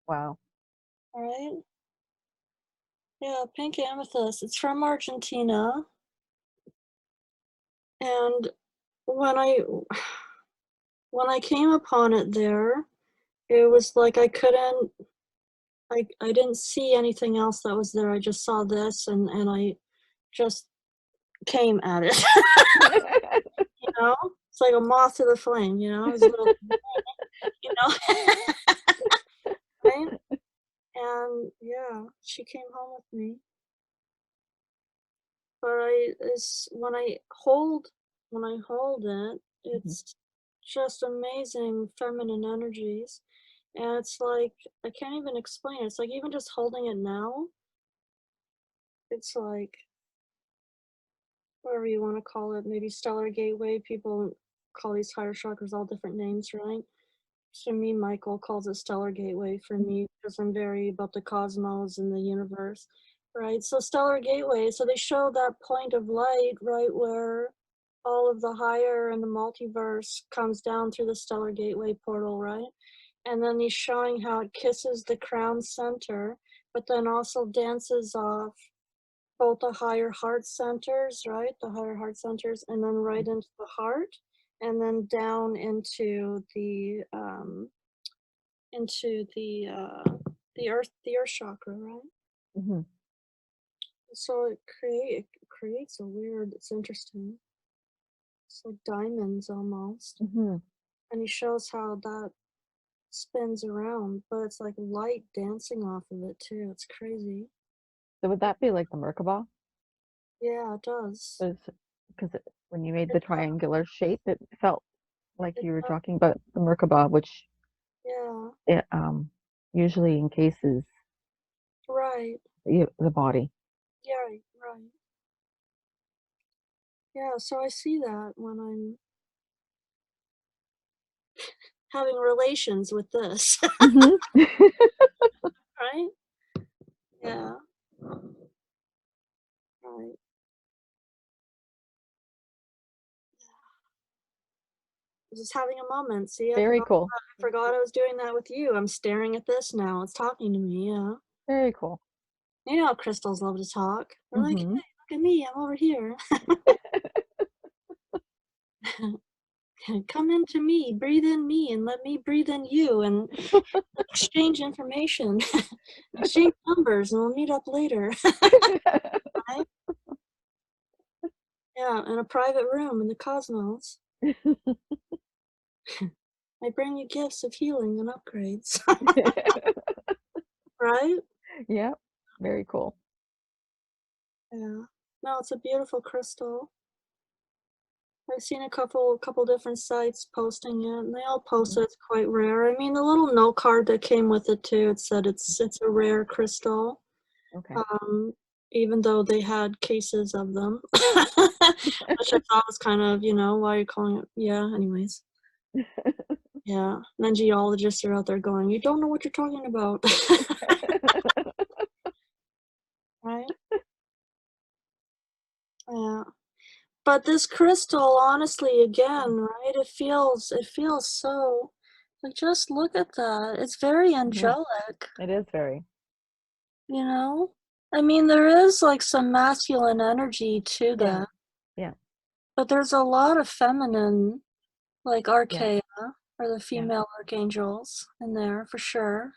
S1: Wow.
S2: right? Yeah, pink amethyst. It's from Argentina. And when I when I came upon it there, it was like I didn't see anything else that was there. I just saw this and I just came at it. You know? It's like a moth to the flame, you know? It's a little, you know? Right? And yeah, she came home with me. But it's when I hold it,
S1: Mhm.
S2: it's just amazing feminine energies. And it's like I can't even explain it. It's like even just holding it now, it's like whatever you want to call it, maybe stellar gateway. People call these higher chakras all different names, right? To me, Michael calls it stellar gateway for me because I'm very about the cosmos and the universe, right? So stellar gateway, so they show that point of light, right, where all of the higher and the multiverse comes down through the stellar gateway portal, right? And then he's showing how it kisses the crown center, but then also dances off both the higher heart centers, right? The higher heart centers, and then right into the heart, and then down into the earth chakra, right?
S1: Mhm.
S2: So it creates a weird. It's interesting. It's like diamonds almost,
S1: Mhm.
S2: and he shows how that spins around, but it's like light dancing off of it too. It's crazy.
S1: So would that be like the Merkaba?
S2: Yeah, it does.
S1: Because when you made
S2: It
S1: the triangular shape, it felt like
S2: it
S1: you were
S2: does.
S1: talking about the Merkaba, which
S2: Yeah.
S1: it, usually encases
S2: Right.
S1: the body.
S2: Yeah. Right. Yeah. So I see that when I'm having relations with this,
S1: Mhm.
S2: right? Yeah. Right. Just having a moment. See,
S1: Very cool.
S2: I forgot I was doing that with you. I'm staring at this now. It's talking to me. Yeah.
S1: Very cool.
S2: You know how crystals love to talk. They're like,
S1: Mhm.
S2: hey, look at me. I'm over here. Come into me, breathe in me, and let me breathe in you, and exchange information, exchange numbers, and we'll meet up later. Right? Yeah, in a private room in the cosmos. I bring you gifts of healing and upgrades. Right?
S1: Yeah, very cool.
S2: Yeah. No, it's a beautiful crystal. I've seen a couple different sites posting it, and they all post
S1: Mhm.
S2: that it's quite rare. I mean, the little note card that came with it too, it said it's a rare crystal.
S1: Okay.
S2: Um, even though they had cases of them, which I thought was kind of, why are you calling it? Yeah. Anyways, yeah. And then geologists are out there going, "You don't know what you're talking about," right? Yeah. But this crystal, honestly, again, right? It feels so, like, just look at that. It's very
S1: Mhm.
S2: angelic,
S1: It is very.
S2: you know? I mean, there is like some masculine energy to
S1: Yeah.
S2: that,
S1: Yeah.
S2: but there's a lot of feminine, like
S1: Yeah.
S2: archaea or the
S1: Yeah.
S2: female archangels in there for sure.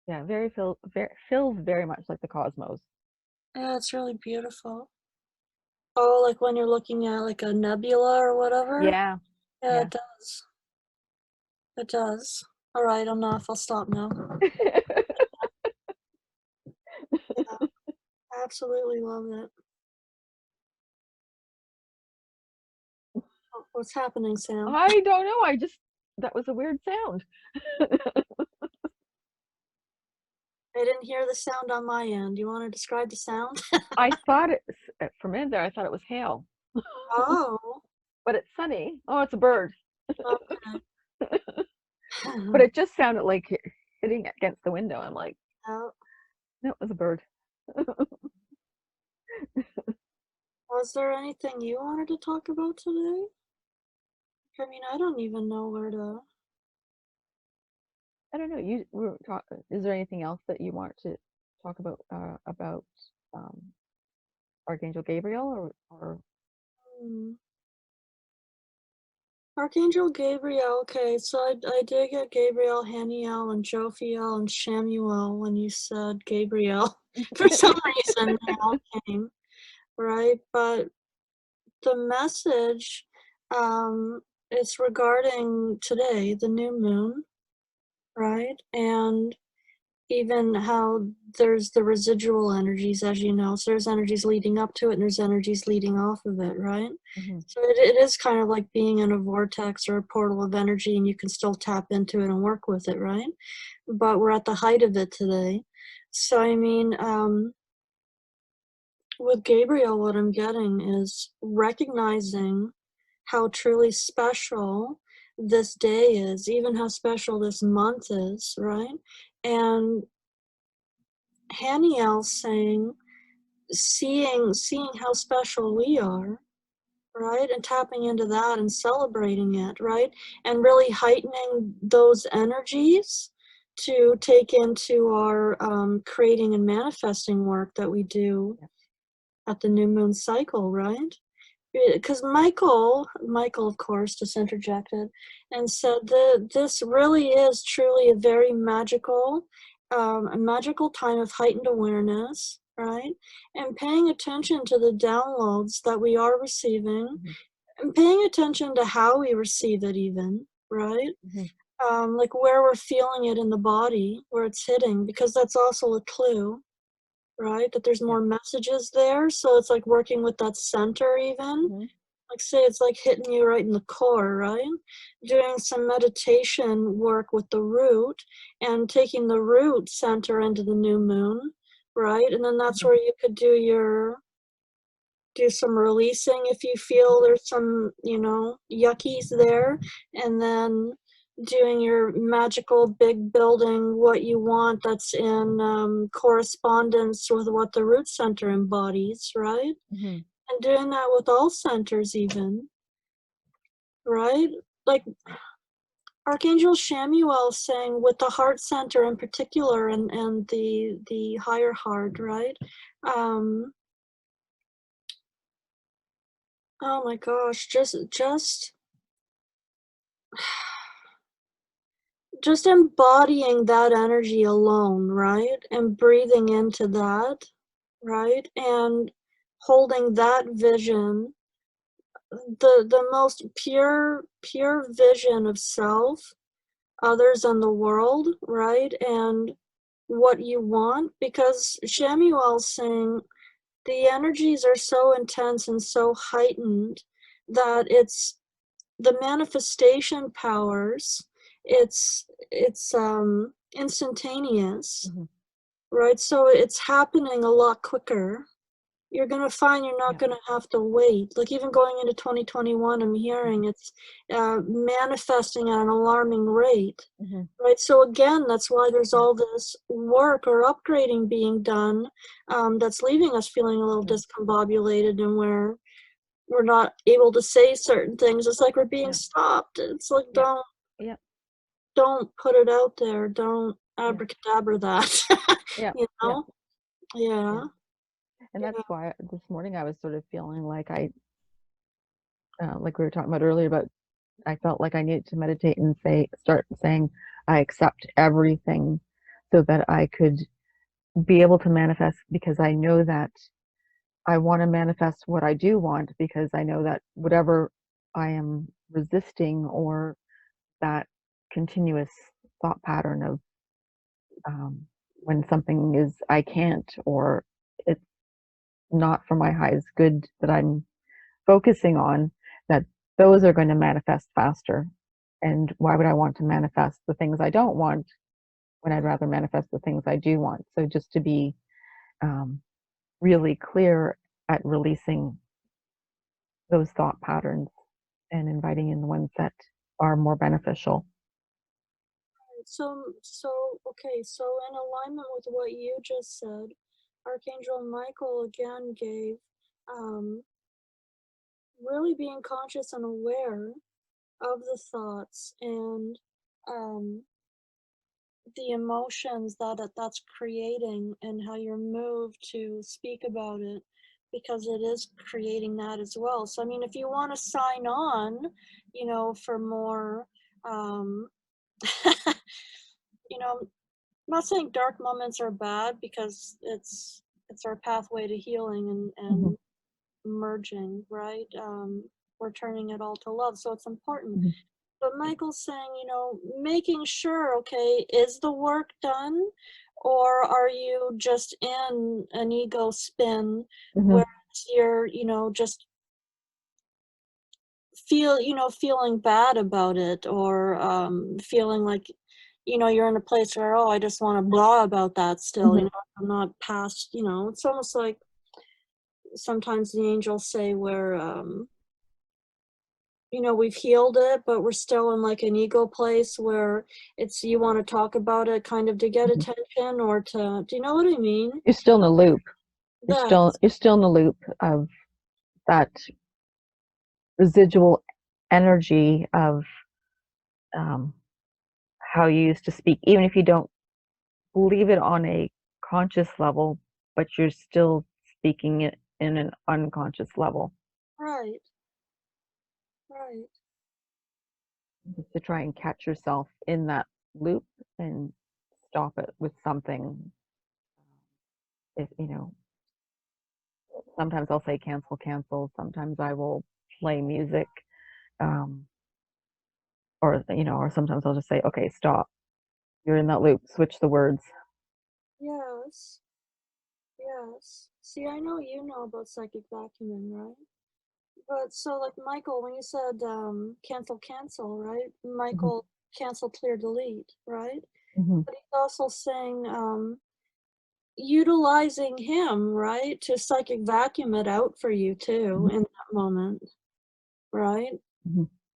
S1: Yeah. Feels very much like the cosmos.
S2: Yeah, it's really beautiful. Oh, like when you're looking at like a nebula or whatever.
S1: Yeah.
S2: Yeah,
S1: Yeah.
S2: it does. It does. All right, enough. I'll stop now. Yeah, absolutely love it. Oh, what's happening, Sam?
S1: I don't know. That was a weird sound.
S2: I didn't hear the sound on my end. You want to describe the sound?
S1: I thought for a minute there, I thought it was hail,
S2: Oh,
S1: but it's sunny. Oh, it's a bird.
S2: okay.
S1: But it just sounded like hitting against the window. I'm like,
S2: Oh,
S1: no, it was a bird.
S2: was there anything you wanted to talk about today? I mean, I don't even know where to.
S1: I don't know. Is there anything else that you want to talk about Archangel Gabriel or
S2: Hmm. Archangel Gabriel. Okay, so I did get Gabriel, Haniel, and Jophiel, and Shamuel when you said Gabriel. For some reason, they all came, right? But the message is regarding today, the new moon, right? And even how there's the residual energies, as you know. So there's energies leading up to it and there's energies leading off of it, right?
S1: Mhm.
S2: So it is kind of like being in a vortex or a portal of energy, and you can still tap into it and work with it, right? But we're at the height of it today. So, I mean, with Gabriel, what I'm getting is recognizing how truly special this day is, even how special this month is, right? And Haniel saying, seeing how special we are, right? And tapping into that and celebrating it, right? And really heightening those energies to take into our creating and manifesting work that we do
S1: Yeah.
S2: at the new moon cycle, right? Because Michael, of course, just interjected and said that this really is truly a magical time of heightened awareness, right? And paying attention to the downloads that we are receiving,
S1: Mhm.
S2: and paying attention to how we receive it, even, right?
S1: Mhm.
S2: Like where we're feeling it in the body, where it's hitting, because that's also a clue, right? That there's
S1: Yeah.
S2: more messages there. So it's like working with that center, even
S1: Mhm.
S2: like say it's like hitting you right in the core, right? Doing some meditation work with the root and taking the root center into the new moon, right? And then that's
S1: Mhm.
S2: where you could do some releasing if you feel there's some, yuckies there, and then doing your magical big building what you want that's in correspondence with what the root center embodies, right?
S1: Mhm.
S2: And doing that with all centers, even, right? Like Archangel Shamuel saying with the heart center in particular, and the higher heart, right? Um, oh my gosh, just just embodying that energy alone, right? And breathing into that, right? And holding that vision, the most pure vision of self, others, and the world, right? And what you want, because Shamuel's saying the energies are so intense and so heightened that it's the manifestation powers, it's instantaneous, right? So it's happening a lot quicker. You're gonna find you're not gonna have to wait. Like even going into 2021, I'm hearing it's manifesting at an alarming rate, right? So again, that's why there's all this work or upgrading being done, that's leaving us feeling a little discombobulated, and we're not able to say certain things. It's like we're being stopped. It's like don't put it out there. Don't abracadabra that. You know? Yeah.
S1: And that's why this morning I was sort of feeling like like we were talking about earlier, but I felt like I needed to meditate and start saying, I accept everything so that I could be able to manifest, because I know that I want to manifest what I do want, because I know that whatever I am resisting, or that continuous thought pattern of when something is I can't, or it's not for my highest good that I'm focusing on, that those are going to manifest faster. And why would I want to manifest the things I don't want when I'd rather manifest the things I do want? So just to be really clear at releasing those thought patterns and inviting in the ones that are more beneficial.
S2: So okay, so in alignment with what you just said, Archangel Michael again gave really being conscious and aware of the thoughts and the emotions that's creating, and how you're moved to speak about it, because it is creating that as well. So I mean, if you want to sign on, for more I'm not saying dark moments are bad, because it's our pathway to healing and merging, right? We're turning it all to love, so it's important. But Michael's saying, making sure, okay, is the work done, or are you just in an ego spin where you're, just feeling bad about it, or feeling like, you're in a place where, oh, I just want to blah about that still, I'm not past, it's almost like sometimes the angels say where, we've healed it, but we're still in like an ego place where it's, you want to talk about it kind of to get attention, or to, do you know what I mean?
S1: You're still in the loop.
S2: That,
S1: You're still in the loop of that residual energy of how you used to speak, even if you don't believe it on a conscious level, but you're still speaking it in an unconscious level.
S2: right, right.
S1: Just to try and catch yourself in that loop and stop it with something. If sometimes I'll say cancel, cancel. Sometimes I will play music, um, or sometimes I'll just say, okay, stop. You're in that loop. Switch the words.
S2: Yes, yes. See, I know you know about psychic vacuuming, right? But so like Michael, when you said cancel, right? Michael, cancel, clear, delete, right? But he's also saying utilizing him, right, to psychic vacuum it out for you too in that moment, right?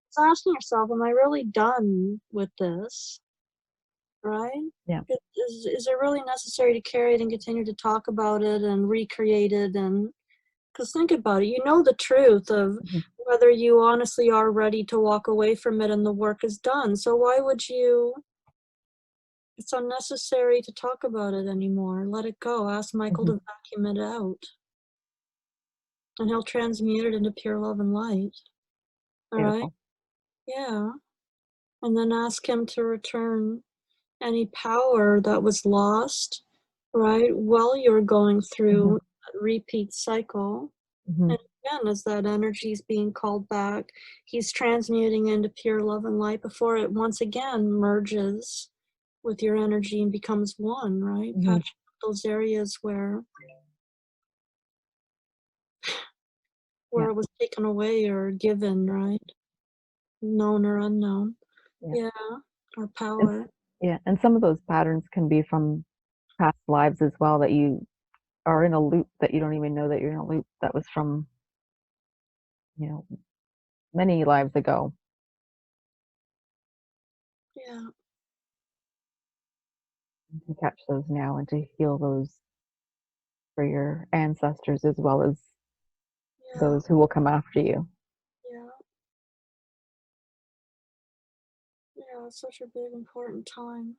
S2: So asking yourself, am I really done with this, right?
S1: Yeah.
S2: Is it really necessary to carry it and continue to talk about it and recreate it? And because think about it, you know the truth of whether you honestly are ready to walk away from it and the work is done. So why would you? It's unnecessary to talk about it anymore. Let it go. Ask Michael to vacuum it out, and he'll transmute it into pure love and light. All right?
S1: Beautiful.
S2: Yeah. and then ask him to return any power that was lost, right, while you're going through that repeat cycle.
S1: Mm-hmm.
S2: And again, as that energy is being called back, he's transmuting into pure love and light before it once again merges with your energy and becomes one, right?
S1: Mm-hmm.
S2: Patching up those areas where
S1: Yeah.
S2: it was taken away or given, right? Known or unknown.
S1: Yeah.
S2: Yeah, our
S1: And,
S2: power.
S1: yeah. And some of those patterns can be from past lives as well, that you are in a loop that you don't even know that you're in a loop that was from, many lives ago.
S2: Yeah,
S1: To catch those now and to heal those for your ancestors as well as
S2: yeah,
S1: those who will come after you.
S2: yeah, yeah. It's such a big, important time.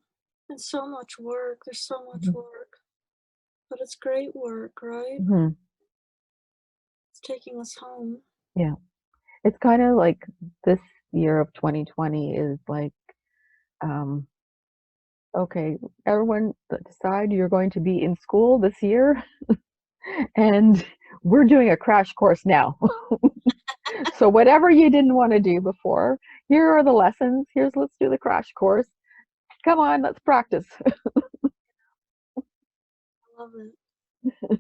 S2: And so much work. There's so much
S1: Mm-hmm.
S2: work. But it's great work, right?
S1: Mm-hmm.
S2: It's taking us home.
S1: Yeah. It's kind of like this year of 2020 is like, um, okay, everyone decide you're going to be in school this year, and we're doing a crash course now. So whatever you didn't want to do before, here are the lessons. Let's do the crash course. Come on, let's practice.
S2: I love it.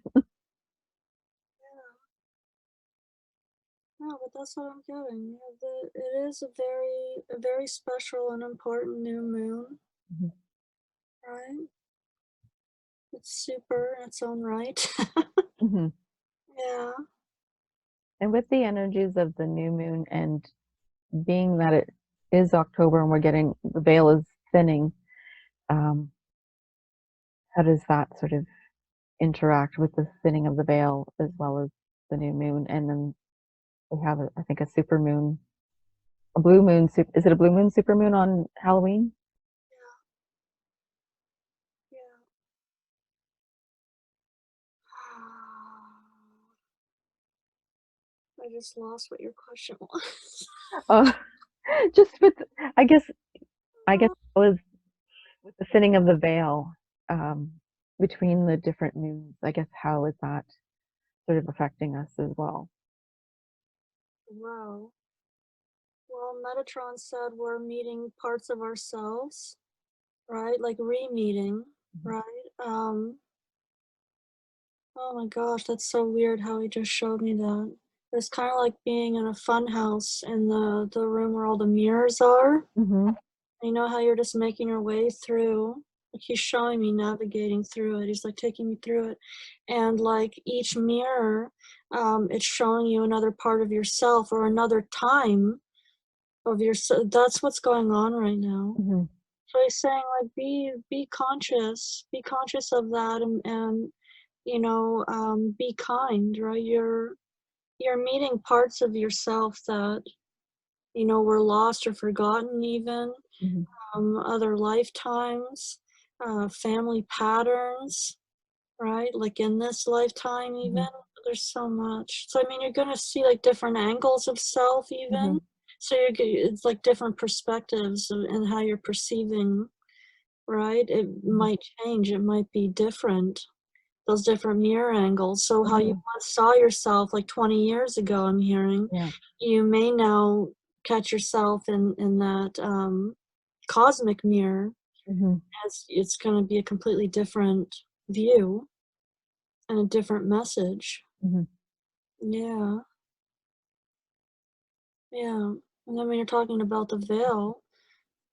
S2: Yeah. No, but that's what I'm getting. Yeah, it is a very special and important new moon,
S1: Mhm.
S2: right? It's super in its own right.
S1: Mhm.
S2: Yeah,
S1: And with the energies of the new moon, and being that it is October and the veil is thinning, um, how does that sort of interact with the thinning of the veil as well as the new moon? And then we have, I think, a super moon, a blue moon. Is it a blue moon, super moon on Halloween?
S2: yeah. I just lost what your question was.
S1: Uh, just with, I guess, it was with the thinning of the veil, um, between the different moons. I guess, how is that sort of affecting us as well?
S2: Wow. Well, Metatron said we're meeting parts of ourselves, right? Like re-meeting,
S1: Mhm.
S2: right? Oh my gosh, that's so weird how he just showed me that. It's kind of like being in a fun house in the room where all the mirrors are.
S1: Mhm.
S2: You know how you're just making your way through. Like he's showing me navigating through it. He's like taking me through it, and like each mirror, it's showing you another part of yourself or another time of yourself. That's what's going on right now.
S1: Mhm.
S2: So he's saying like be conscious of that, and be kind, right? You're meeting parts of yourself that were lost or forgotten, even
S1: Mhm.
S2: other lifetimes, family patterns, right? Like in this lifetime, even
S1: Mhm.
S2: there's so much. So I mean, you're gonna see like different angles of self, even.
S1: Mhm.
S2: So it's like different perspectives and how you're perceiving, right? It
S1: Mhm.
S2: might change. It might be different. Those different mirror angles. So how you
S1: Mhm.
S2: once saw yourself like 20 years ago, I'm hearing,
S1: Yeah.
S2: you may now catch yourself in that cosmic mirror,
S1: Mhm.
S2: as it's going to be a completely different view and a different message.
S1: Mhm.
S2: Yeah, yeah. And then when you're talking about the veil,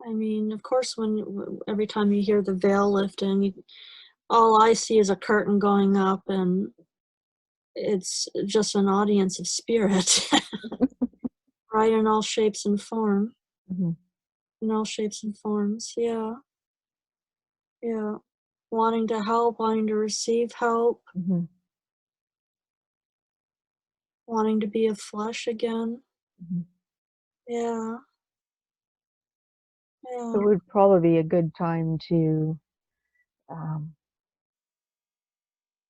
S2: I mean, of course, every time you hear the veil lifting, all I see is a curtain going up, and it's just an audience of spirit, right? In all shapes and form,
S1: Mhm.
S2: in all shapes and forms. Yeah, yeah. Wanting to help, wanting to receive help,
S1: Mhm.
S2: wanting to be of flesh again.
S1: Mhm.
S2: Yeah,
S1: So
S2: yeah,
S1: it would probably be a good time to, um,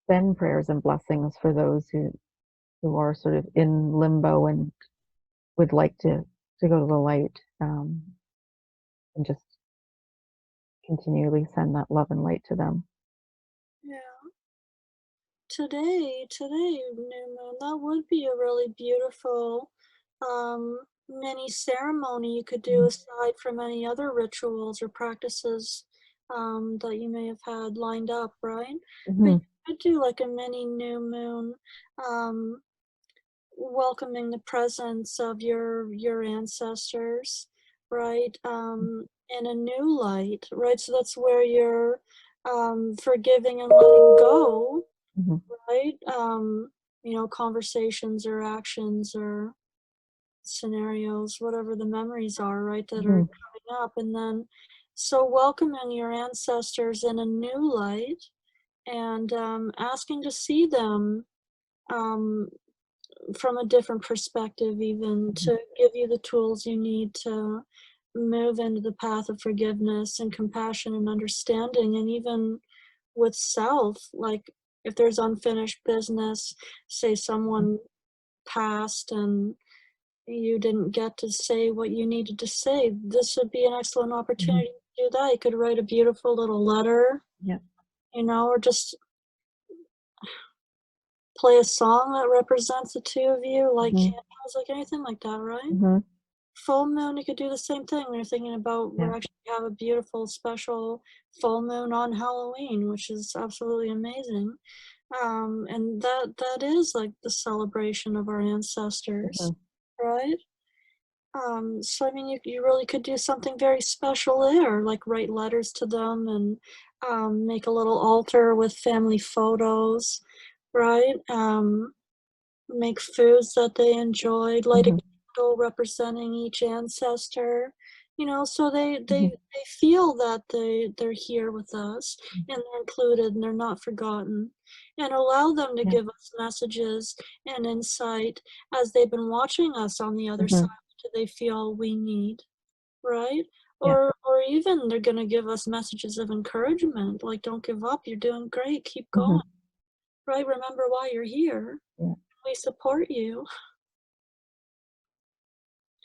S1: send prayers and blessings for those who are sort of in limbo and would like to go to the light. and just continually send that love and light to them.
S2: Yeah. Today, new moon, that would be a really beautiful mini ceremony you could do
S1: Mhm.
S2: aside from any other rituals or practices that you may have had lined up, right? But
S1: Mhm.
S2: you could do like a mini new moon, um, welcoming the presence of your ancestors, right? In a new light, right? So that's where you're forgiving and letting go,
S1: Mhm.
S2: right? Conversations or actions or scenarios, whatever the memories are, right, that are
S1: Mhm.
S2: coming up. And then, so welcoming your ancestors in a new light and asking to see them um, from a different perspective, even
S1: Mhm.
S2: to give you the tools you need to move into the path of forgiveness and compassion and understanding, and even with self, like if there's unfinished business, say
S1: Mhm.
S2: someone passed and you didn't get to say what you needed to say, this would be an excellent
S1: Mhm.
S2: opportunity to do that. You could write a beautiful little letter,
S1: Yeah.
S2: or just play a song that represents the two of you, like
S1: Mhm.
S2: candles, like anything like that, right?
S1: Mhm.
S2: Full moon, you could do the same thing. We're thinking about,
S1: Yeah.
S2: we're actually have a beautiful special full moon on Halloween, which is absolutely amazing. And that is like the celebration of our ancestors,
S1: Mhm.
S2: right? So I mean, you really could do something very special there, like write letters to them and make a little altar with family photos, right? Make foods that they enjoyed, light a
S1: Mhm.
S2: candle representing each ancestor, so they
S1: Mhm.
S2: they feel that they're here with us and they're included and they're not forgotten. And allow them to
S1: Yeah.
S2: give us messages and insight as they've been watching us on the other side.
S1: Mhm.
S2: What do they feel we need, right?
S1: Yeah.
S2: Or even they're gonna give us messages of encouragement, like don't give up, you're doing great, keep going,
S1: Mhm.
S2: right? Remember why you're here.
S1: Yeah.
S2: We support you.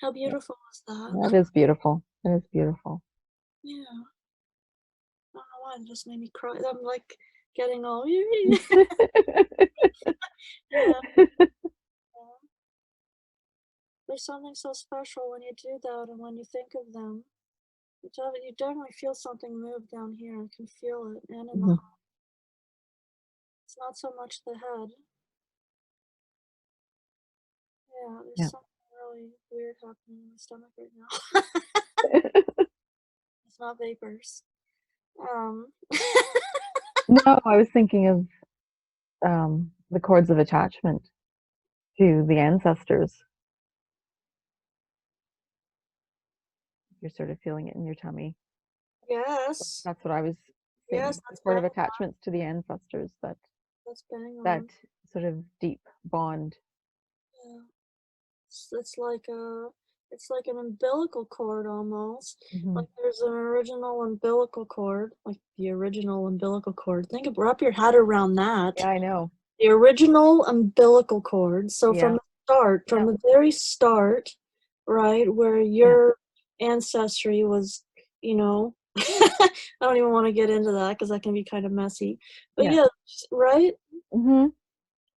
S2: How
S1: Yeah.
S2: beautiful is that?
S1: That is beautiful. That is beautiful.
S2: Yeah. I don't know why, it just made me cry. I'm like getting all yeah. There's something so special when you do that and when you think of them. You definitely feel something move down here. I can feel it. And in the
S1: Mhm.
S2: heart. It's not so much the head. Yeah, there's
S1: Yeah.
S2: something really weird happening in my stomach right now. It's not vapors. Um
S1: No, I was thinking of the cords of attachment to the ancestors. You're sort of feeling it in your tummy.
S2: yes.
S1: That's what I was
S2: Yes,
S1: saying. The
S2: that's
S1: cord
S2: bang
S1: of attachments to the ancestors,
S2: that's bang
S1: that
S2: on.
S1: sort of deep bond.
S2: Yeah. It's like a it's like an umbilical cord almost.
S1: Mhm.
S2: Like there's an original umbilical cord, like the original umbilical cord. Think of wrap your head around that.
S1: Yeah, I know.
S2: The original umbilical cord. So from
S1: Yeah.
S2: the start,
S1: Yeah.
S2: from the very start, right, where
S1: Yeah.
S2: your ancestry was, you know, I don't even want to get into that because that can be kind of messy. But
S1: Yeah.
S2: yeah, right?
S1: Mhm.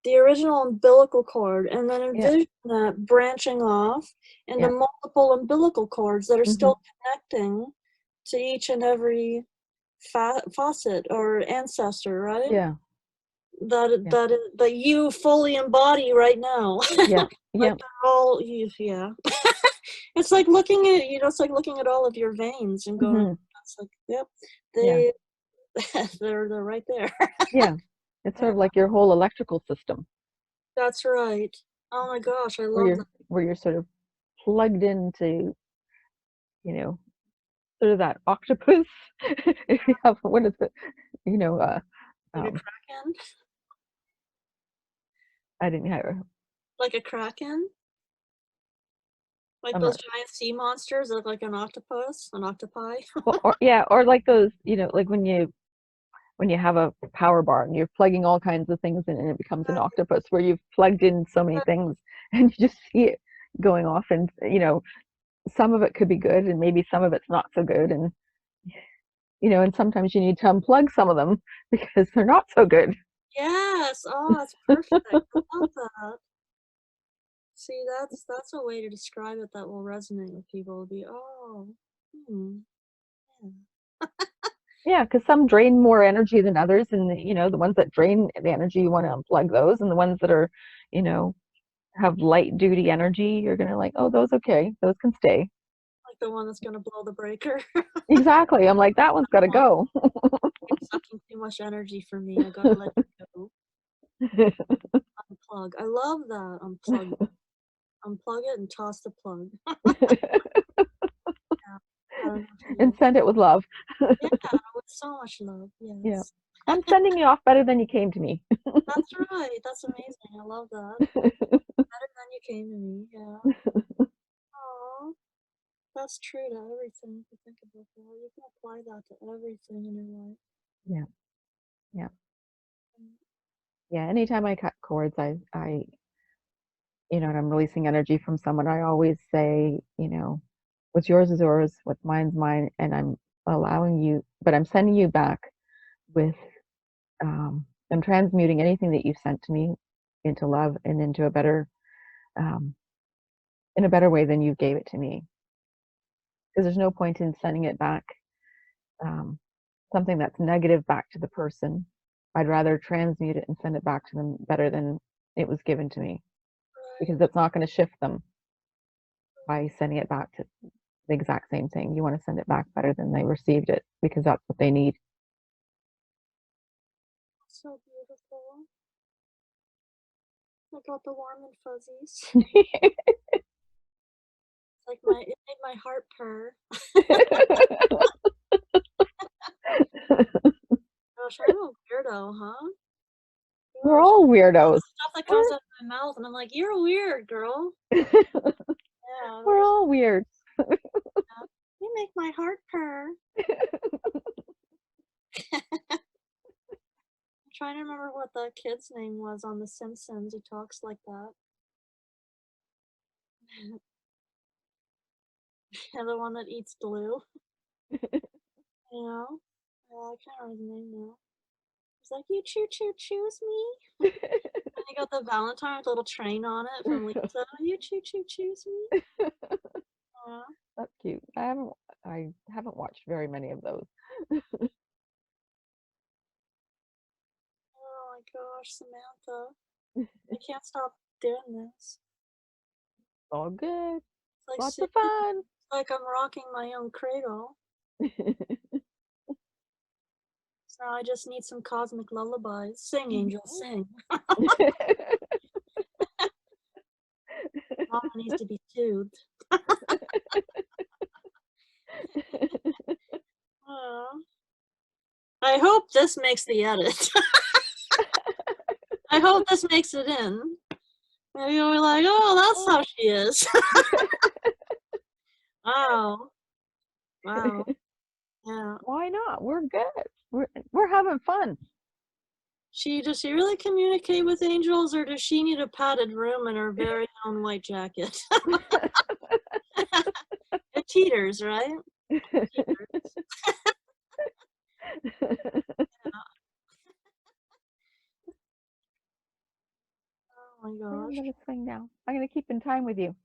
S2: The original umbilical cord, and then
S1: Yeah.
S2: envision that branching off into
S1: Yeah.
S2: multiple umbilical cords that are
S1: Mhm.
S2: still connecting to each and every faucet or ancestor, right?
S1: Yeah. Yeah.
S2: That you fully embody right now.
S1: Yeah.
S2: Like
S1: Yeah.
S2: they're all you, yeah. It's like looking at it's like looking at all of your veins and going,
S1: Mhm.
S2: it's like, yep,
S1: Yeah.
S2: they they're right there.
S1: Yeah. It's sort
S2: Yeah,
S1: of like your whole electrical system
S2: that's right. Oh my gosh, I
S1: where
S2: love
S1: you're
S2: that.
S1: where you're sort of plugged into, you know, sort of that octopus. If you have what is it? You know,
S2: Like a
S1: um,
S2: kraken.
S1: I didn't have.
S2: Like a kraken? Like
S1: I'm
S2: those
S1: not
S2: giant sea monsters that look like an octopus, an octopi?
S1: Well, or yeah, or like those, like when you have a power bar and you're plugging all kinds of things in and it becomes an octopus where you've plugged in so many things and you just see it going off and some of it could be good and maybe some of it's not so good. And, and sometimes you need to unplug some of them because they're not so good.
S2: Yes. Oh, that's perfect. I love that. See, that's a way to describe it that will resonate with people. It'll be, oh, yeah.
S1: Yeah, because some drain more energy than others. And, the ones that drain the energy, you want to unplug those. And the ones that are, have light duty energy, you're going to like, oh, those okay. Those can stay.
S2: Like the one that's going to blow the breaker.
S1: Exactly. I'm like, that one's got to go.
S2: It's sucking too much energy for me. I got to let it go. Unplug. I love that. Unplug. Unplug it and toss the plug. Yeah.
S1: And send it with love.
S2: Yeah, with so much love. Yes.
S1: Yeah. I'm sending you off better than you came to me.
S2: That's right. That's amazing. I love that. Better than you came to me. Yeah. Oh, that's true to everything. If you think about that, you can apply that to everything in your life.
S1: Yeah. Yeah. Yeah. Anytime I cut cords, and I'm releasing energy from someone, I always say, what's yours is yours, what's mine's mine, and I'm allowing you, but I'm sending you back with, I'm transmuting anything that you've sent to me into love and into a better, in a better way than you gave it to me. Because there's no point in sending it back, something that's negative back to the person. I'd rather transmute it and send it back to them better than it was given to me, because that's not going to shift them by sending it back to the exact same thing. You want to send it back better than they received it, because that's what they need.
S2: So beautiful. I got the warm and fuzzies. Like it made my heart purr. Gosh, I'm a weirdo, huh?
S1: We're all weirdos.
S2: Stuff that comes out of my mouth, and I'm like, you're weird, girl.
S1: Yeah, we're all weird.
S2: Yeah. You make my heart purr. I'm trying to remember what the kid's name was on The Simpsons who talks like that. Yeah, the one that eats glue. You know? I can't remember his name now. He's like, you choose me? And he got the Valentine with a little train on it from Lisa. You choose me?
S1: That's cute. I haven't watched very many of those.
S2: Oh my gosh, Samantha. I can't stop doing this.
S1: All good.
S2: It's like
S1: Lots of fun.
S2: It's like I'm rocking my own cradle. So now I just need some cosmic lullabies. Sing, angel, sing. Mama needs to be soothed. I hope this makes the edit. I hope this makes it in. Maybe we're like, oh, that's how she is. Wow. Wow. Yeah.
S1: Why not? We're good. We're having fun.
S2: Does she really communicate with angels, or does she need a padded room in her very own white jacket? It teeters, right? It teeters. Oh my gosh.
S1: I'm gonna swing now. I'm gonna keep in time with you.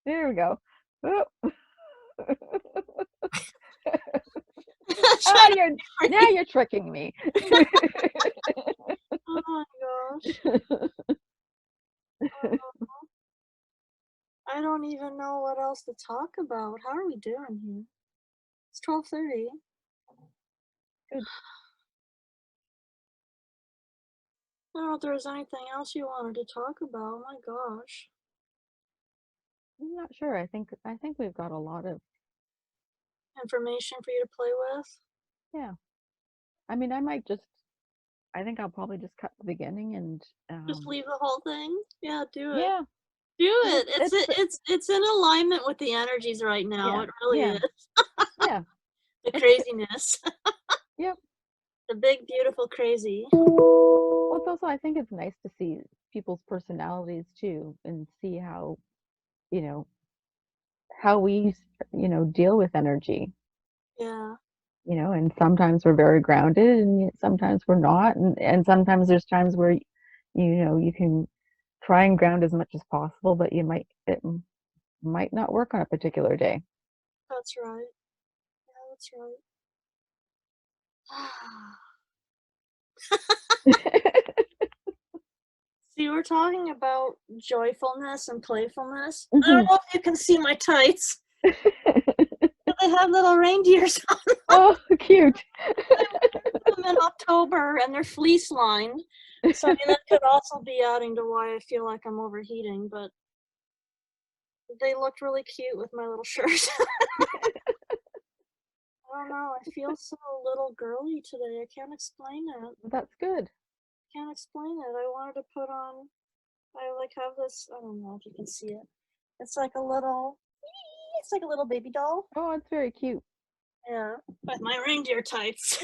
S1: There we go. Oh. Now you're tricking me.
S2: Oh my gosh. I don't even know what else to talk about. How are we doing here? It's 12:30.
S1: Good.
S2: I don't know if there was anything else you wanted to talk about. Oh my gosh.
S1: I'm not sure. I think we've got a lot of
S2: Information for you to play with.
S1: Yeah. I mean, I think I'll probably just cut the beginning and
S2: Just leave the whole thing. Yeah, do it.
S1: yeah.
S2: Do it. It's in alignment with the energies right now.
S1: Yeah,
S2: It really
S1: yeah.
S2: is.
S1: Yeah.
S2: The craziness.
S1: Yep.
S2: The big, beautiful crazy.
S1: Well, it's also, I think it's nice to see people's personalities too, and see how, how we, deal with energy.
S2: Yeah,
S1: And sometimes we're very grounded and sometimes we're not. And sometimes there's times where, you can try and ground as much as possible, but it might not work on a particular day.
S2: that's right. Yeah, that's right. See, we're talking about joyfulness and playfulness. I don't
S1: Mhm.
S2: know if you can see my tights. But they have little reindeers on
S1: Oh, cute.
S2: them in October, and they're fleece lined. So I mean, that could also be adding to why I feel like I'm overheating. But they looked really cute with my little shirt. I don't know. I feel so little girly today. I can't explain it.
S1: That's good.
S2: Can't explain it. I wanted to put on. I like have this. I don't know if you can see it. It's like a little. It's like a little baby doll.
S1: Oh, it's very cute.
S2: Yeah, with my reindeer tights.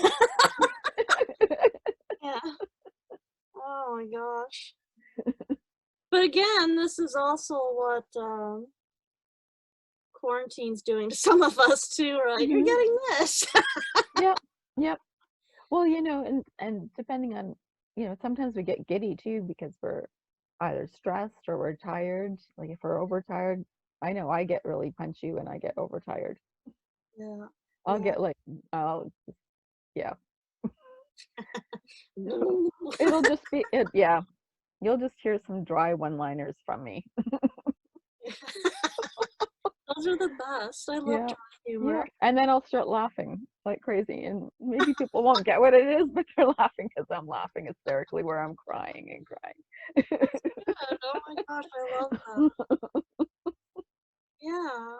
S2: Yeah. Oh my gosh. But again, this is also what quarantine's doing to some of us too, right? You're
S1: Mhm.
S2: getting this.
S1: Yep. Yep. Well, and depending on, sometimes we get giddy too because we're either stressed or we're tired. Like if we're overtired, I know I get really punchy when I get overtired.
S2: Yeah.
S1: I'll
S2: Yeah.
S1: get like, I'll, yeah.
S2: Ooh.
S1: It'll just be it. Yeah. You'll just hear some dry one-liners from me.
S2: Those are the best. I love
S1: Yeah.
S2: dry humor.
S1: Yeah. And then I'll start laughing like crazy. And maybe people won't get what it is, but they're laughing because I'm laughing hysterically where I'm crying and crying.
S2: Good. Oh my gosh, I love that. Yeah.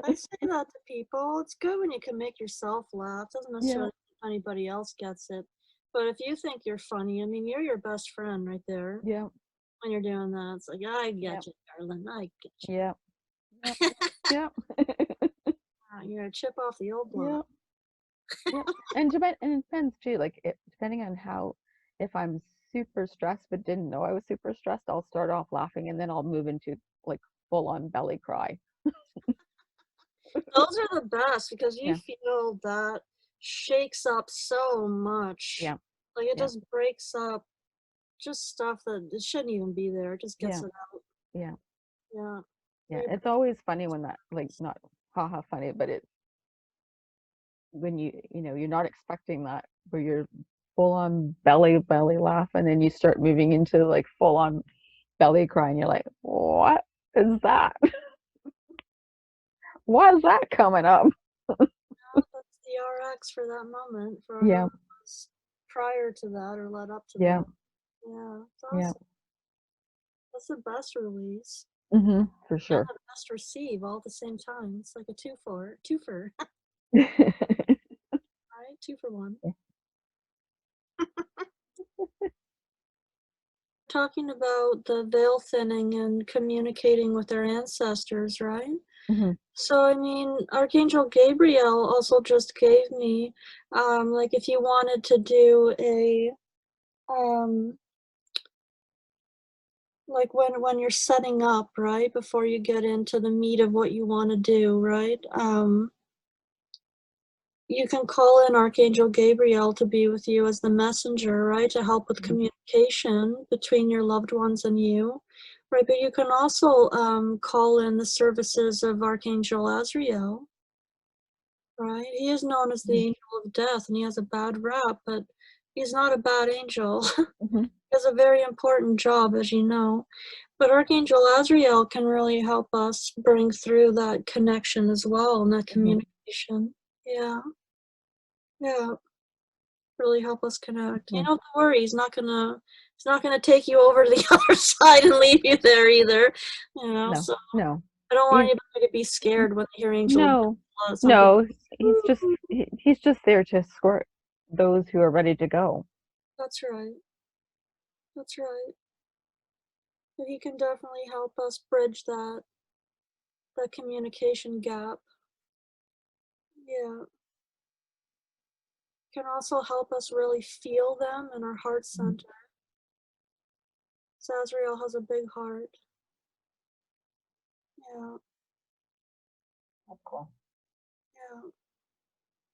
S2: I say that to people. It's good when you can make yourself laugh. Doesn't
S1: Yeah.
S2: necessarily mean anybody else gets it. But if you think you're funny, I mean, you're your best friend right there
S1: Yeah.
S2: when you're doing that. It's like, I
S1: Yeah.
S2: get you, darling. I get
S1: Yeah. Yeah.
S2: you.
S1: Yeah.
S2: You're a chip off the old block.
S1: Yeah. Yeah. And it depends too. Like depending on how, if I'm super stressed but didn't know I was super stressed, I'll start off laughing and then I'll move into like full on belly cry.
S2: Those are the best because you
S1: Yeah.
S2: feel that shakes up so much.
S1: Yeah.
S2: Like it
S1: Yeah.
S2: just breaks up just stuff that it shouldn't even be there. It just gets
S1: Yeah.
S2: it out.
S1: Yeah.
S2: Yeah.
S1: Yeah.
S2: Very
S1: It's always funny when that, like, not haha funny, but it's when you're not expecting that, where you're full on belly laugh and then you start moving into like full on belly cry and you're like, what is that? Why is that coming up?
S2: That's the RX for that moment, for whatever
S1: Yeah.
S2: it was prior to that or led up to
S1: Yeah.
S2: that. Yeah, it's
S1: Yeah.
S2: awesome. That's the best release
S1: For
S2: and
S1: sure.
S2: the best receive all at the same time. It's like a twofer, right? Two for one. Talking about the veil thinning and communicating with our ancestors, right?
S1: Hmm.
S2: So, I mean, Archangel Gabriel also just gave me, like, if you wanted to do a, um, like when you're setting up, right, before you get into the meat of what you want to do, right? You can call in Archangel Gabriel to be with you as the messenger, right, to help with communication between your loved ones and you, right? But you can also call in the services of Archangel Azrael, right? He is known as the
S1: Hmm.
S2: angel of death, and he has a bad rap, but he's not a bad angel.
S1: Hmm.
S2: He has a very important job, as you know. But Archangel Azrael can really help us bring through that connection as well and that
S1: Hmm.
S2: communication. Yeah, yeah. Really help us connect. You
S1: Hmm.
S2: don't have to worry, he's not gonna take you over to the other side and leave you there either.
S1: No,
S2: So
S1: no.
S2: I don't want
S1: He's
S2: anybody to be scared when they hear angel.
S1: no,
S2: Some people,
S1: no.
S2: "Ooh."
S1: He's just there to escort those who are ready to go.
S2: That's right. That's right. But he can definitely help us bridge that communication gap. Yeah. Can also help us really feel them in our heart
S1: Mhm.
S2: center. Sazriel has a big heart. Yeah.
S1: That's cool.
S2: Yeah.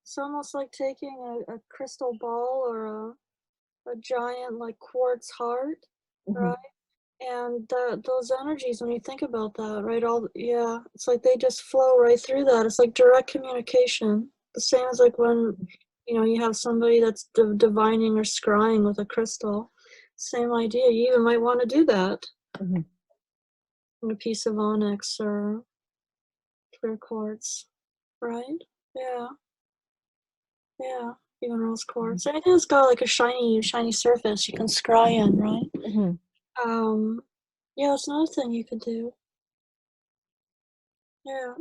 S2: It's almost like taking a crystal ball or a giant like quartz heart,
S1: Mm-hmm.
S2: right? And those energies, when you think about that, right? Yeah, it's like they just flow right through that. It's like direct communication. The same as like when, you have somebody that's divining or scrying with a crystal. Same idea. You even might want to do that
S1: Mm-hmm.
S2: in a piece of onyx or clear quartz, right? Yeah, yeah. Even rose quartz. Anything that's got like a shiny surface you can scry in, right?
S1: Mm-hmm.
S2: Yeah, that's another thing you could do. Yeah.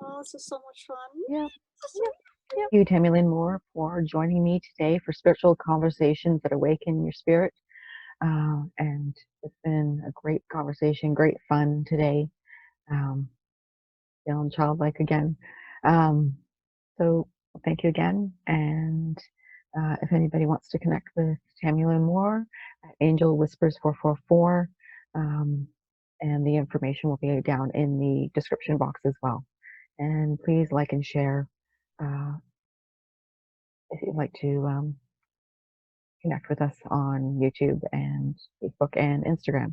S2: Oh, this is so much fun.
S1: Yeah. Yeah. Thank you, Tammy Lynn Moore, for joining me today for Spiritual Conversations that Awaken Your Spirit. And it's been a great conversation, great fun today. Feeling childlike again. So thank you again. And if anybody wants to connect with Tammy Lynn Moore, Angel Whispers 444, and the information will be down in the description box as well. And please like and share if you'd like to connect with us on YouTube and Facebook and Instagram.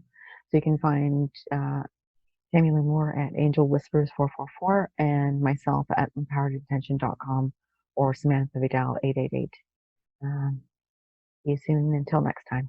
S1: So you can find Tammy Lynn Moore at Angel Whispers 444 and myself at empoweredintention.com or Samantha Vidal 888. See you soon. Until next time.